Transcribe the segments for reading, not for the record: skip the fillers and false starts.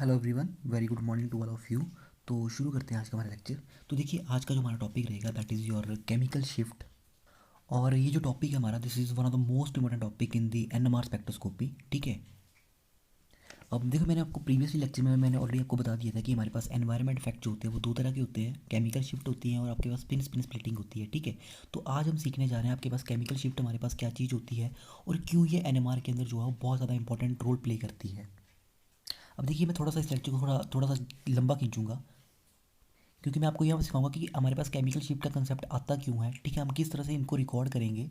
Hello everyone, very good morning to all of you. तो शुरू करते हैं आज का हमारा लेक्चर। तो देखिए, आज का जो हमारा टॉपिक रहेगा that is your chemical shift. और ये जो टॉपिक है हमारा, this is one of the most important topic in the NMR spectroscopy. ठीक है। अब देखो, मैंने आपको प्रीवियसली लेक्चर में मैंने ऑलरेडी आपको बता दिया था कि हमारे पास एनवायरनमेंट इफेक्ट जो होते हैं वो दो तरह के होते हैं, केमिकल शिफ्ट होती है और आपके पास स्पिन स्पिन स्प्लिटिंग होती है। ठीक है। तो आज हम सीखने जा रहे हैं आपके पास केमिकल शिफ्ट हमारे पास क्या चीज़ होती है और क्यों ये एनएमआर के अंदर जो है वो बहुत ज़्यादा इंपॉर्टेंट रोल प्ले करती है। अब देखिए, मैं थोड़ा सा इस लेक्चर को थोड़ा थोड़ा सा लंबा खींचूंगा, क्योंकि मैं आपको यहाँ सिखाऊंगा कि हमारे पास केमिकल शिफ्ट का कंसेप्ट आता क्यों है। ठीक है, हम किस तरह से इनको रिकॉर्ड करेंगे।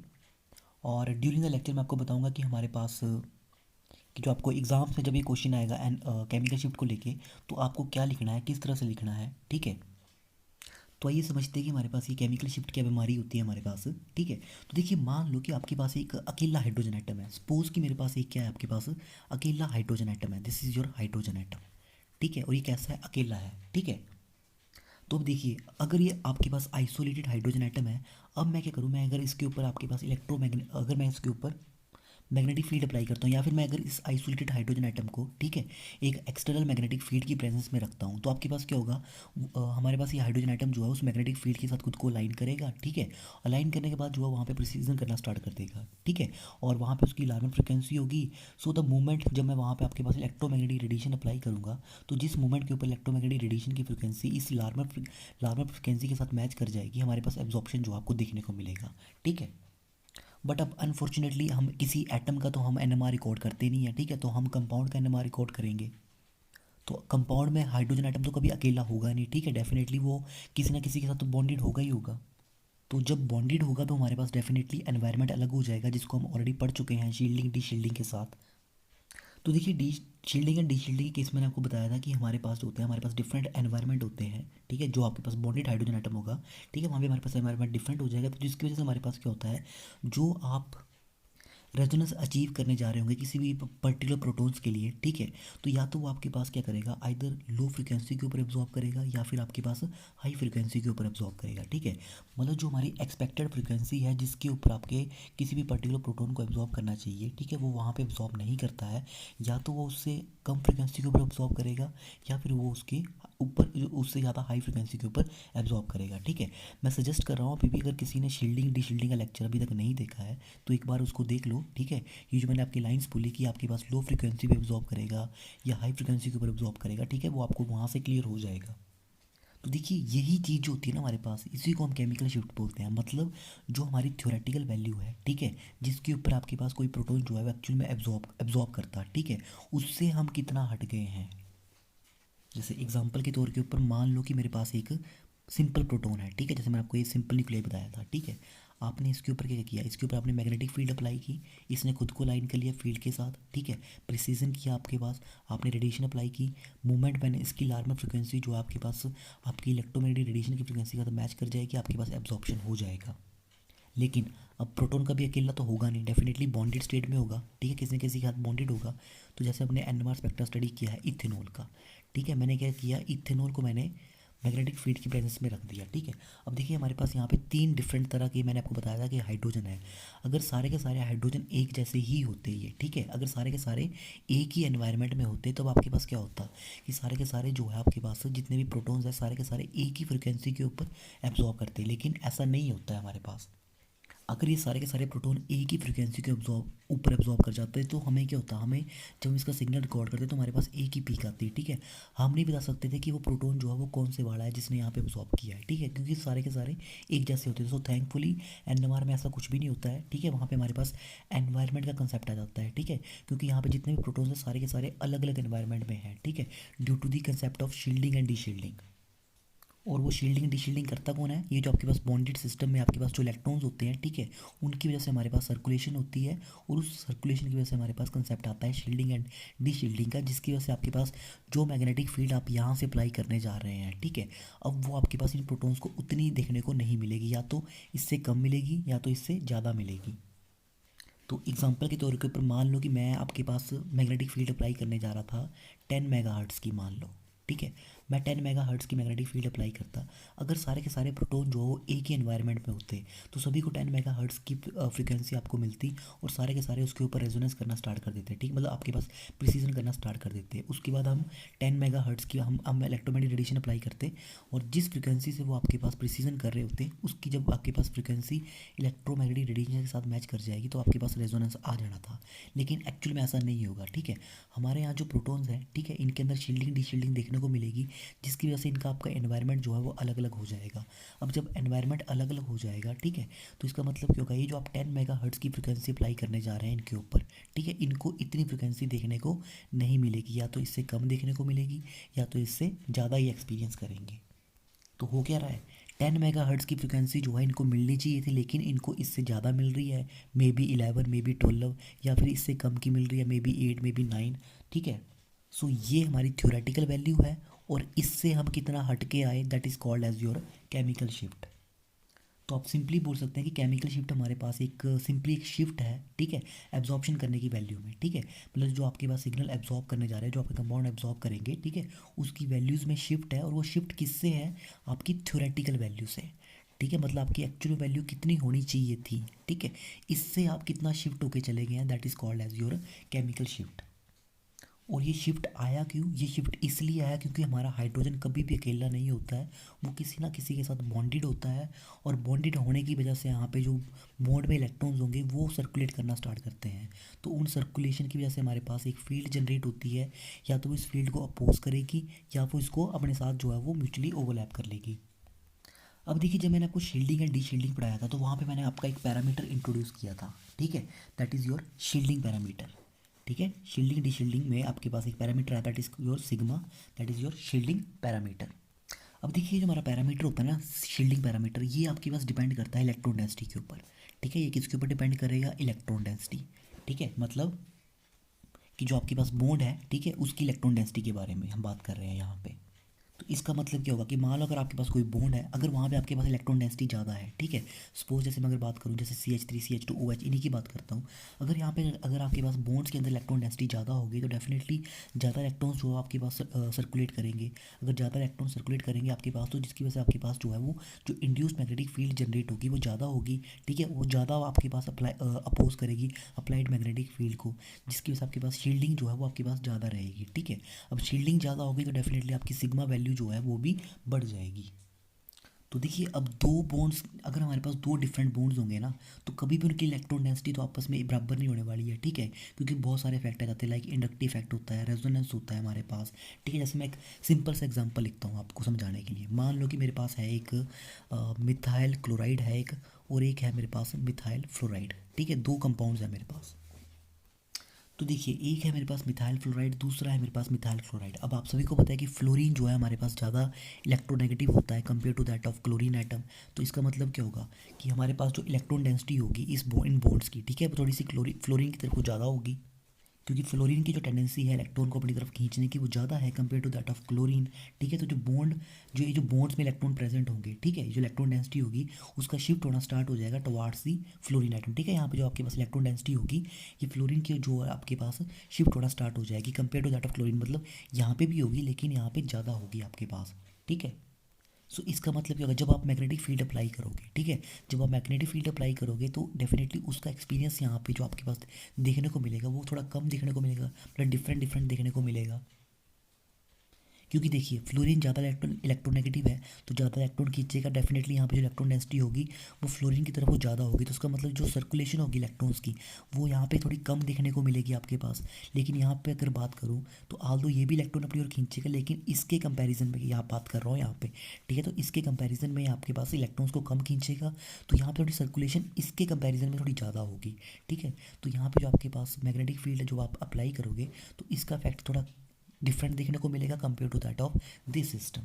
और ड्यूरिंग द लेक्चर मैं आपको बताऊंगा कि हमारे पास कि जो आपको एग्जाम से जब ये क्वेश्चन आएगा एंड केमिकल शिफ्ट को लेके, तो आपको क्या लिखना है, किस तरह से लिखना है। ठीक है। तो आइए समझते हैं कि हमारे पास ये केमिकल शिफ्ट क्या बीमारी होती है हमारे पास। ठीक है। तो देखिए, मान लो कि आपके पास एक अकेला हाइड्रोजन एटम है। सपोज कि मेरे पास एक क्या है, आपके पास अकेला हाइड्रोजन एटम है। This is your hydrogen atom. ठीक है। और ये कैसा है, अकेला है। ठीक है। तो अब देखिए, अगर ये आपके पास आइसोलेटेड हाइड्रोजन एटम है, अब मैं क्या करूँ, मैं अगर इसके ऊपर आपके पास इलेक्ट्रोमैग्नेट अगर मैं इसके ऊपर मैग्नेटिक फील्ड अप्लाई करता हूँ, या फिर मैं अगर इस आइसोलेटेड हाइड्रोजन एटम को, ठीक है, एक एक्सटर्नल मैग्नेटिक फील्ड की प्रेजेंस में रखता हूँ, तो आपके पास क्या होगा, हमारे पास ये हाइड्रोजन एटम जो है उस मैग्नेटिक फील्ड के साथ खुद को अलाइन करेगा। ठीक है। अलाइन करने के बाद जो है वहाँ पे प्रिसीजन करना स्टार्ट कर देगा। ठीक है। और वहाँ पे उसकी अलार्मल फ्रिक्वेंसी होगी। सो द मोमेंट जब मैं वहाँ पे आपके पास इलेक्ट्रोमैग्नेटिक रेडिएशन अप्लाई करूँगा, तो जिस मोमेंट के ऊपर इलेक्ट्रोमैग्नेटिक रेडिएशन की फ्रिक्वेंसी इस लार्मल फ्रिक्वेंसी के साथ मैच कर जाएगी, हमारे पास एब्जॉर्प्शन जो आपको देखने को मिलेगा। ठीक है। बट अब अनफॉर्चुनेटली हम किसी एटम का तो हम एनएमआर रिकॉर्ड करते नहीं है। ठीक है। तो हम कंपाउंड का एनएमआर रिकॉर्ड करेंगे। तो कंपाउंड में हाइड्रोजन एटम तो कभी अकेला होगा नहीं। ठीक है। डेफिनेटली वो किसी ना किसी के साथ तो बॉन्डेड होगा ही होगा। तो जब बॉन्डेड होगा तो हमारे पास डेफिनेटली एनवायरनमेंट अलग हो जाएगा, जिसको हम ऑलरेडी पढ़ चुके हैं शील्डिंग डी शील्डिंग के साथ। तो देखिए, D shielding and de shielding के केस में आपको बताया था कि हमारे पास जो होते हैं, हमारे पास डिफरेंट एनवायरनमेंट होते हैं। ठीक है। जो आपके पास बॉन्डेड हाइड्रोजन एटम होगा, ठीक है, वहाँ पे हमारे पास एनवायरनमेंट डिफरेंट हो जाएगा। तो जिसकी वजह से हमारे पास क्या होता है, जो आप रेजोनेंस अचीव करने जा रहे होंगे किसी भी पर्टिकुलर प्रोटॉन्स के लिए, ठीक है, तो या तो वो आपके पास क्या करेगा, आइदर लो फ्रिक्वेंसी के ऊपर एब्जॉर्ब करेगा या फिर आपके पास हाई फ्रिक्वेंसी के ऊपर एब्जॉर्ब करेगा। ठीक है। मतलब जो हमारी एक्सपेक्टेड फ्रिक्वेंसी है जिसके ऊपर आपके किसी भी पर्टिकुलर प्रोटॉन को एब्जॉर्ब करना चाहिए, ठीक है, वो वहाँ पे एब्जॉर्ब नहीं करता है। या तो वो उससे कम फ्रिक्वेंसी के ऊपर एब्जॉर्ब करेगा या फिर वो उसके ऊपर उससे ज़्यादा हाई फ्रिक्वेंसी के ऊपर एब्जॉर्ब करेगा। ठीक है। मैं सजेस्ट कर रहा हूँ, अभी भी अगर किसी ने शील्डिंग डी शील्डिंग का लेक्चर अभी तक नहीं देखा है तो एक बार उसको देख लो। ठीक है। ये जो मैंने आपकी लाइंस बोली कि आपके पास लो फ्रिक्वेंसी पे एब्जॉर्ब करेगा या हाई फ्रिक्वेंसी के ऊपर एब्जॉर्ब करेगा, ठीक है, वो आपको वहाँ से क्लियर हो जाएगा। तो देखिए, यही चीज़ जो होती है ना हमारे पास, इसी को हम केमिकल शिफ्ट बोलते हैं। मतलब जो हमारी थ्योरेटिकल वैल्यू है, ठीक है, जिसके ऊपर आपके पास कोई प्रोटोन जो है वो एक्चुअल में एब्जॉर्ब करता है, ठीक है, उससे हम कितना हट गए हैं। जैसे एग्जांपल के तौर के ऊपर मान लो कि मेरे पास एक सिंपल प्रोटोन है। ठीक है। जैसे मैंने आपको ये सिंपल न्यूक्लियाई बताया था। ठीक है। आपने इसके ऊपर क्या किया, इसके ऊपर आपने मैग्नेटिक फील्ड अप्लाई की, इसने खुद को लाइन कर लिया फील्ड के साथ। ठीक है। प्रिसीजन किया आपके पास, आपने रेडिएशन अप्लाई की, मूवमेंट मैंने इसकी लार्मल फ्रिक्वेंसी जो आपके पास आपकी इलेक्ट्रोमैग्नेटिक रेडिएशन की फ्रिक्वेंसी का तो मैच कर जाएगी, आपके पास एब्जॉर्प्शन हो जाएगा। लेकिन अब प्रोटॉन कभी अकेला तो होगा नहीं, डेफिनेटली बॉन्डेड स्टेट में होगा। ठीक है। किसी न किसी के साथ बॉन्डेड होगा। तो जैसे अपने एनएमआर स्पेक्ट्रा स्टडी किया है इथेनॉल का, ठीक है, मैंने क्या किया, इथेनॉल को मैंने मैग्नेटिक फील्ड की प्रेजेंस में रख दिया। ठीक है। अब देखिए, हमारे पास यहाँ पे तीन डिफरेंट तरह के मैंने आपको बताया था कि हाइड्रोजन है। अगर सारे के सारे हाइड्रोजन एक जैसे ही होते ये, ठीक है, अगर सारे के सारे एक ही एनवायरनमेंट में होते तो आपके पास क्या होता कि सारे के सारे जो है आपके पास जितने भी प्रोटॉन्स हैं सारे के सारे एक ही फ्रिक्वेंसी के ऊपर एब्जॉर्ब करते, लेकिन ऐसा नहीं होता है हमारे पास। अगर ये सारे के सारे प्रोटॉन एक ही फ्रिक्वेंसी को ऊपर एब्जॉर्ब कर जाते हैं तो हमें क्या होता है, हमें जब हम इसका सिग्नल रिकॉर्ड करते हैं तो हमारे पास एक ही पीक आती है। ठीक है। हम नहीं बता सकते थे कि वो प्रोटॉन जो है वो कौन से वाला है जिसने यहाँ पे एब्जॉर्ब किया है। ठीक है। क्योंकि सारे के सारे एक जैसे होते हैं। सो थैंकफुली एनएमआर में ऐसा कुछ भी नहीं होता है। ठीक है। वहाँ पे हमारे पास एनवायरनमेंट का कंसेप्ट आ जाता है। ठीक है। क्योंकि यहाँ पे जितने भी प्रोटॉन्स हैं सारे के सारे अलग अलग एनवायरनमेंट में हैं। ठीक है। Due to the concept of shielding and de shielding. और वो शील्डिंग डिशील्डिंग करता कौन है, ये जो आपके पास बॉन्डेड सिस्टम में आपके पास जो इलेक्ट्रॉन्स होते हैं, ठीक है, उनकी वजह से हमारे पास सर्कुलेशन होती है। और उस सर्कुलेशन की वजह से हमारे पास कंसेप्ट आता है शील्डिंग एंड डिशील्डिंग का, जिसकी वजह से आपके पास जो मैग्नेटिक फील्ड आप यहाँ से अप्लाई करने जा रहे हैं, ठीक है, अब वो आपके पास इन प्रोटॉन्स को उतनी देखने को नहीं मिलेगी, या तो इससे कम मिलेगी या तो इससे ज़्यादा मिलेगी। तो एग्जांपल के तौर के ऊपर मान लो कि मैं आपके पास मैग्नेटिक फील्ड अप्लाई करने जा रहा था 10 मेगाहर्ट्ज़ की, मान लो। ठीक है। मैं 10 मेगा हर्ट्ज़ की मैग्नेटिक फील्ड अप्लाई करता, अगर सारे के सारे प्रोटॉन जो हो एक ही एनवायरनमेंट में होते तो सभी को 10 मेगा हर्ट्ज़ की फ्रीक्वेंसी आपको मिलती और सारे के सारे उसके ऊपर रेजोनेंस करना स्टार्ट कर देते, ठीक, मतलब आपके पास प्रिसीजन करना स्टार्ट कर देते। उसके बाद हम 10 मेगा हर्ट्ज़ की हम इलेक्ट्रोमैग्नेटिक रेडिएशन अप्लाई करते और जिस फ्रीक्वेंसी से वो आपके पास प्रिसीजन कर रहे होते उसकी जब आपके पास फ्रीक्वेंसी इलेक्ट्रोमैग्नेटिक रेडिएशन के साथ मैच कर जाएगी तो आपके पास रेजोनेंस आ जाना था। लेकिन एक्चुअल में ऐसा नहीं होगा, ठीक है। हमारे यहाँ जो प्रोटॉन्स हैं, ठीक है, इनके अंदर शील्डिंग डीशील्डिंग देखने को मिलेगी, जिसकी वजह से इनका आपका एनवायरनमेंट जो है वो अलग अलग हो जाएगा। अब जब एनवायरनमेंट अलग अलग हो जाएगा, ठीक है, तो इसका मतलब क्या होगा, ये जो आप 10 मेगा हर्ट्ज़ की फ्रिक्वेंसी अप्लाई करने जा रहे हैं इनके ऊपर, ठीक है, इनको इतनी फ्रिक्वेंसी देखने को नहीं मिलेगी, या तो इससे कम देखने को मिलेगी या तो इससे ज़्यादा ही एक्सपीरियंस करेंगे। तो हो क्या रहा है, 10 मेगा हर्ट्ज़ की फ्रिक्वेंसी जो है इनको मिलनी चाहिए थी लेकिन इनको इससे ज़्यादा मिल रही है, मे बी 11, मे बी 12, या फिर इससे कम की मिल रही है, मे बी 8, मे बी 9, ठीक है। सो ये हमारी थ्योरेटिकल वैल्यू है और इससे हम कितना हट के आए, that is called as your chemical shift. तो आप सिंपली बोल सकते हैं कि केमिकल शिफ्ट हमारे पास एक सिंपली एक शिफ्ट है, ठीक है, एब्जॉर्प्शन करने की वैल्यू में, ठीक है, मतलब जो आपके पास सिग्नल एब्जॉर्ब करने जा रहे हैं, जो आपके कंपाउंड एब्जॉर्ब करेंगे, ठीक है, उसकी वैल्यूज़ में शिफ्ट है और वो शिफ्ट किससे है, आपकी थ्योरेटिकल वैल्यू से, ठीक है, मतलब आपकी एक्चुअल वैल्यू कितनी होनी चाहिए थी, ठीक है, इससे आप कितना शिफ्ट होके चले गए हैं, that is called as your chemical shift. और ये शिफ्ट आया क्यों, ये शिफ्ट इसलिए आया क्योंकि हमारा हाइड्रोजन कभी भी अकेला नहीं होता है, वो किसी ना किसी के साथ बॉन्डेड होता है और बॉन्डेड होने की वजह से यहाँ पे जो बॉन्ड में इलेक्ट्रॉन्स होंगे वो सर्कुलेट करना स्टार्ट करते हैं। तो उन सर्कुलेशन की वजह से हमारे पास एक फील्ड जनरेट होती है, या तो वो इस फील्ड को अपोज करेगी या वो इसको अपने साथ जो है वो म्यूचुअली ओवरलैप कर लेगी। अब देखिए, जब मैंने आपको शील्डिंग एंड डी शील्डिंग पढ़ाया था तो वहाँ पे मैंने आपका एक पैरामीटर इंट्रोड्यूस किया था, ठीक है, that is your shielding parameter, ठीक है। शील्डिंग डी शील्डिंग में आपके पास एक पैरामीटर आता है, that is your sigma, that is your shielding parameter. अब देखिए, जो हमारा पैरामीटर होता है ना, शील्डिंग पैरामीटर, ये आपके पास डिपेंड करता है इलेक्ट्रॉन डेंसिटी के ऊपर, ठीक है, ये किसके ऊपर डिपेंड करेगा, इलेक्ट्रॉन डेंसिटी, ठीक है, मतलब कि जो आपके पास बॉन्ड है, ठीक है, उसकी इलेक्ट्रॉन डेंसिटी के बारे में हम बात कर रहे हैं यहाँ पे। तो इसका मतलब क्या होगा कि मान लो अगर आपके पास कोई बॉन्ड है, अगर वहाँ पे आपके पास इलेक्ट्रॉन डेंसिटी ज़्यादा है, ठीक है, सपोज जैसे मैं अगर बात करूँ जैसे CH3 CH2 OH, इन्हीं की बात करता हूँ, अगर यहाँ पे अगर आपके पास बॉन्ड्स के अंदर इलेक्ट्रॉन डेंसिटी ज़्यादा होगी तो डेफिनेटली ज़्यादा इलेक्ट्रॉन्स जो आपके पास सर्कुलेट करेंगे। अगर ज़्यादा इलेक्ट्रॉन सर्कुलेट करेंगे आपके पास तो जिसकी वजह से आपके पास जो है वो जो इंड्यूस मैग्नेटिक फील्ड जनरेट होगी वो ज़्यादा होगी, ठीक है, वो ज़्यादा आपके पास अपोज करेगी अप्लाइड मैग्नेटिक फील्ड को, जिसकी वजह से आपके पास शील्डिंग जो है वो आपके पास ज़्यादा रहेगी, ठीक है। अब शील्डिंग ज़्यादा होगी तो डेफिनेटली आपकी सिग्मा वैल्यू जो है वो भी बढ़ जाएगी। तो देखिए, अब दो बॉन्ड्स, अगर हमारे पास दो डिफरेंट बॉन्ड्स होंगे ना तो कभी भी उनकी इलेक्ट्रॉन डेंसिटी तो आपस में बराबर नहीं होने वाली है, ठीक है, क्योंकि बहुत सारे इफेक्ट आ जाते हैं, लाइक इंडक्टिव इफेक्ट होता है, रेजोनेंस होता है हमारे पास, ठीक है। जैसे मैं एक सिंपल सा एग्जांपल लिखता हूँ आपको समझाने के लिए। मान लो कि मेरे पास है एक मिथाइल क्लोराइड है एक, और एक है मेरे पास मिथाइल फ्लोराइड, ठीक है, दो कंपाउंड्स है मेरे पास। तो देखिए, एक है मेरे पास मिथाइल फ्लोराइड, दूसरा है मेरे पास मिथाइल क्लोराइड। अब आप सभी को पता है कि फ्लोरीन जो है हमारे पास ज़्यादा इलेक्ट्रोनेगेटिव होता है compare to that of chlorine atom. तो इसका मतलब क्या होगा कि हमारे पास जो इलेक्ट्रॉन डेंसिटी होगी इन बॉन्ड्स की, ठीक है, वो थोड़ी सी फ्लोरीन की तरफ को ज़्यादा होगी, क्योंकि फ्लोरीन की जो टेंडेंसी है इलेक्ट्रॉन को अपनी तरफ खींचने की वो ज़्यादा है compare to that of chlorine, ठीक है। तो जो बॉन्ड जो ये जो बॉन्ड्स में इलेक्ट्रॉन प्रेजेंट होंगे, ठीक है, जो इलेक्ट्रॉन डेंसिटी होगी उसका शिफ्ट होना स्टार्ट हो जाएगा टुवार्ड्स दी फ्लोरीन आइटम, ठीक है। यहाँ पे जो आपके पास इलेक्ट्रॉन डेंसिटी होगी ये फ्लोरीन की जो आपके पास शिफ्ट होना स्टार्ट हो जाएगी compare to that of chlorine, मतलब यहाँ पे भी होगी लेकिन यहाँ पे ज़्यादा होगी आपके पास, ठीक है। सो इसका मतलब क्या होगा, जब आप मैग्नेटिक फील्ड अप्लाई करोगे, ठीक है, जब आप मैग्नेटिक फील्ड अप्लाई करोगे तो डेफिनेटली उसका एक्सपीरियंस यहाँ पे जो आपके पास देखने को मिलेगा वो थोड़ा कम देखने को मिलेगा, मतलब डिफरेंट डिफरेंट देखने को मिलेगा। क्योंकि देखिए, फ्लोरीन ज़्यादा इलेक्ट्रोनेगेटिव है तो ज़्यादा इलेक्ट्रॉन खींचेगा, डेफिनेटली यहाँ पे जो इलेक्ट्रॉन डेंसिटी होगी वो फ्लोरीन की तरफ वो ज़्यादा होगी, तो उसका मतलब जो सर्कुलेशन होगी इलेक्ट्रॉन्स की वो यहाँ पे थोड़ी कम देखने को मिलेगी आपके पास। लेकिन यहाँ पे अगर बात करूँ तो आल्दो ये भी इलेक्ट्रॉन अपनी ओर खींचेगा, लेकिन इसके कंपैरिजन में यहाँ बात कर रहा हूँ यहाँ पे, ठीक है, तो इसके कंपैरिजन में आपके पास इलेक्ट्रॉन्स को कम खींचेगा, तो यहाँ पे थोड़ी सर्कुलेशन इसके कंपैरिजन में थोड़ी ज़्यादा होगी, ठीक है। तो यहाँ पे जो आपके पास मैग्नेटिक फील्ड जो आप अप्लाई करोगे तो इसका इफेक्ट थोड़ा डिफरेंट देखने को मिलेगा compare to that of this system.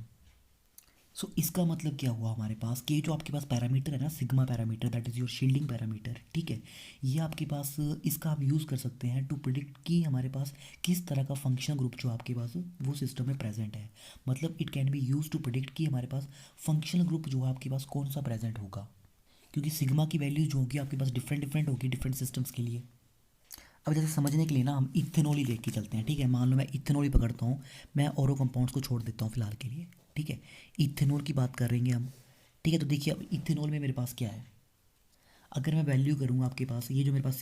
So इसका मतलब क्या हुआ हमारे पास कि जो आपके पास पैरामीटर है ना, sigma parameter, that is your shielding parameter, ठीक है, ये आपके पास इसका हम यूज़ कर सकते हैं टू प्रिडिक्ट कि हमारे पास किस तरह का फंक्शनल ग्रुप जो आपके पास वो सिस्टम में प्रेजेंट है, मतलब it can be use to predict कि हमारे पास फंक्शनल ग्रुप जो है आपके पास कौन सा प्रेजेंट होगा, क्योंकि सिग्मा की वैल्यू जो होगी आपके पास डिफरेंट डिफरेंट होगी डिफरेंट सिस्टम्स के लिए। अब जैसे समझने के लिए ना हम इथेनॉल ही देख के चलते हैं, ठीक है। मान लो मैं इथेनॉल ही पकड़ता हूँ, मैं औरो कंपाउंड्स को छोड़ देता हूँ फिलहाल के लिए, ठीक है। इथेनॉल की बात करेंगे हम, ठीक है। तो देखिए अब इथेनॉल में मेरे पास क्या है, अगर मैं वैल्यू करूँगा आपके पास, ये जो मेरे पास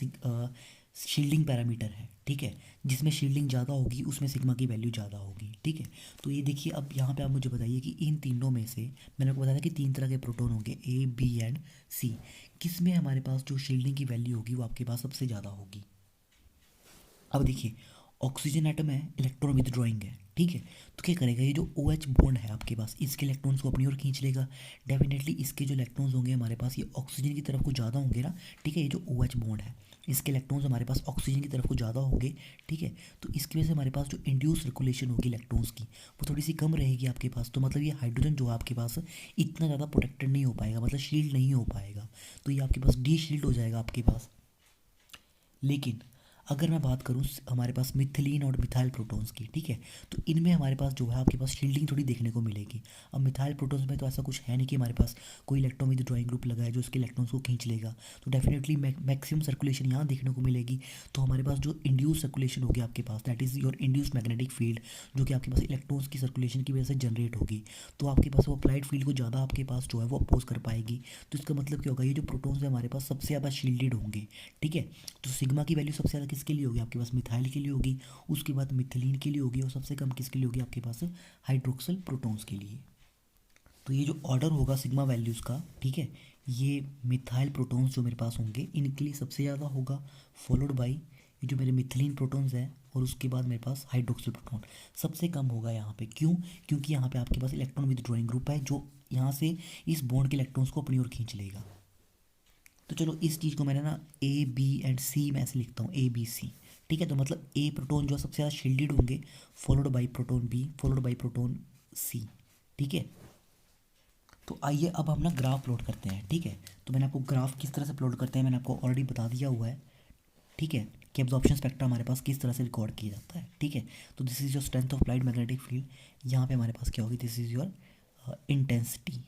शील्डिंग पैरामीटर है, ठीक है, जिसमें शील्डिंग ज़्यादा होगी उसमें सिग्मा की वैल्यू ज़्यादा होगी, ठीक है। तो ये देखिए अब यहाँ पे आप मुझे बताइए कि इन तीनों में से, मैंने आपको बताया कि तीन तरह के प्रोटॉन होंगे, ए बी एंड सी, किस में हमारे पास जो शील्डिंग की वैल्यू होगी वो आपके पास सबसे ज़्यादा होगी। अब देखिए ऑक्सीजन एटम है, इलेक्ट्रॉन विदड्रॉइंग है, ठीक है। तो क्या करेगा, ये जो ओ एच बॉन्ड है आपके पास, इसके इलेक्ट्रॉन्स को अपनी ओर खींच लेगा। डेफिनेटली इसके जो इलेक्ट्रॉन्स होंगे हमारे पास ये ऑक्सीजन की तरफ को ज़्यादा होंगे ना, ठीक है। ये जो ओ एच बॉन्ड है, इसके इलेक्ट्रॉन्स हमारे पास ऑक्सीजन की तरफ को ज़्यादा होंगे, ठीक है। तो इसकी वजह से हमारे पास जो इंड्यूस सर्कुलेशन होगी इलेक्ट्रॉन्स की, वो थोड़ी सी कम रहेगी आपके पास। तो मतलब ये हाइड्रोजन जो है आपके पास इतना ज़्यादा प्रोटेक्टेड नहीं हो पाएगा, मतलब शील्ड नहीं हो पाएगा। तो ये आपके पास डी शील्ड हो जाएगा आपके पास। लेकिन अगर मैं बात करूँ हमारे पास मिथिलीन और मिथाइल प्रोटॉन्स की, ठीक है, तो इनमें हमारे पास जो है आपके पास शील्डिंग थोड़ी देखने को मिलेगी। अब मिथाइल प्रोटॉन्स में तो ऐसा कुछ है नहीं कि हमारे पास कोई इलेक्ट्रॉन विद ड्राइंग ग्रुप लगा है जो उसके इलेक्ट्रॉन्स को खींच लेगा। तो डेफिनेटली मैक्सिमम सर्कुलेशन यहाँ देखने को मिलेगी। तो हमारे पास जो इंड्यूस सर्कुलेशन होगी आपके पास, that is your induced magnetic field, जो कि आपके पास इलेक्ट्रॉन्स की सर्कुलेशन की वजह से जनरेट होगी। तो आपके पास वो अप्लाइड फील्ड को ज़्यादा आपके पास जो है वो अपोज कर पाएगी। तो इसका मतलब क्या होगा, ये जो प्रोटॉन्स है हमारे पास सबसे ज़्यादा शील्डेड होंगे, ठीक है। तो सिग्मा की वैल्यू सबसे ज़्यादा किसके लिए होगी आपके पास, मिथाइल के लिए होगी, उसके बाद मिथिलीन के लिए होगी, और सबसे कम किसके लिए होगी आपके पास, हाइड्रोक्सल प्रोटॉन्स के लिए। तो ये जो ऑर्डर होगा सिग्मा वैल्यूज़ का, ठीक है, ये मिथाइल प्रोटॉन्स जो मेरे पास होंगे इनके लिए सबसे ज़्यादा होगा, फॉलोड बाई ये जो मेरे मिथिलीन प्रोटॉन्स हैं, और उसके बाद मेरे पास हाइड्रोक्सिल प्रोटॉन सबसे कम होगा यहाँ पे। क्यों? क्योंकि यहाँ पे आपके पास इलेक्ट्रॉन विद ड्रॉइंग ग्रुप है जो यहाँ से इस बॉन्ड के इलेक्ट्रॉन्स को अपनी ओर खींच लेगा। तो चलो इस चीज़ को मैंने ना ए बी एंड सी में ऐसे लिखता हूँ, ए बी सी, ठीक है। तो मतलब ए प्रोटॉन जो सबसे ज़्यादा शील्डेड होंगे, followed by proton B, followed by proton C, ठीक है। तो आइए अब हम ना ग्राफ प्लॉट करते हैं, ठीक है। तो मैंने आपको ग्राफ किस तरह से प्लॉट करते हैं मैंने आपको ऑलरेडी बता दिया हुआ है, ठीक है, कि एब्जॉर्प्शन स्पेक्ट्रम हमारे पास किस तरह से रिकॉर्ड किया जाता है, ठीक है। तो this is your strength of applied magnetic field. यहाँ पे हमारे पास क्या होगी, दिस इज़ योर इंटेंसिटी,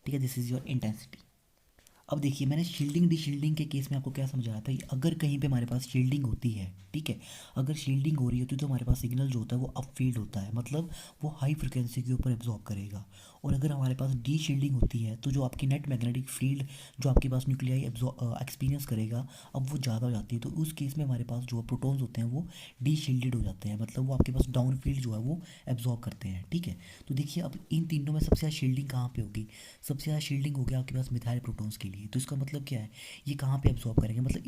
ठीक है, दिस इज़ योर इंटेंसिटी। अब देखिए मैंने शील्डिंग डी शील्डिंग के केस में आपको क्या समझाया था, कि अगर कहीं पे हमारे पास शील्डिंग होती है, ठीक है, अगर शील्डिंग हो रही होती है तो हमारे पास सिग्नल जो होता है वो अप फील्ड होता है, मतलब वो हाई फ्रिक्वेंसी के ऊपर एब्जॉर्ब करेगा। और अगर हमारे पास डी शील्डिंग होती है तो जो आपकी नेट मैग्नेटिक फील्ड जो आपके पास न्यूक्लियाई एक्सपीरियंस करेगा, अब वो ज़्यादा हो जाती है। तो उस केस में हमारे पास जो प्रोटॉन्स होते हैं वो डी शील्डेड हो जाते हैं, मतलब वो आपके पास डाउन फील्ड जो है वो एब्जॉर्ब करते हैं, ठीक है। तो देखिए अब इन तीनों में सबसे ज़्यादा शील्डिंग कहाँ पे होगी, सबसे ज़्यादा शील्डिंग होगी आपके पास मिथाइल प्रोटॉन्स के लिए। तो इसका मतलब क्या है, ये कहाँ पे एब्जॉर्ब करेंगे, मतलब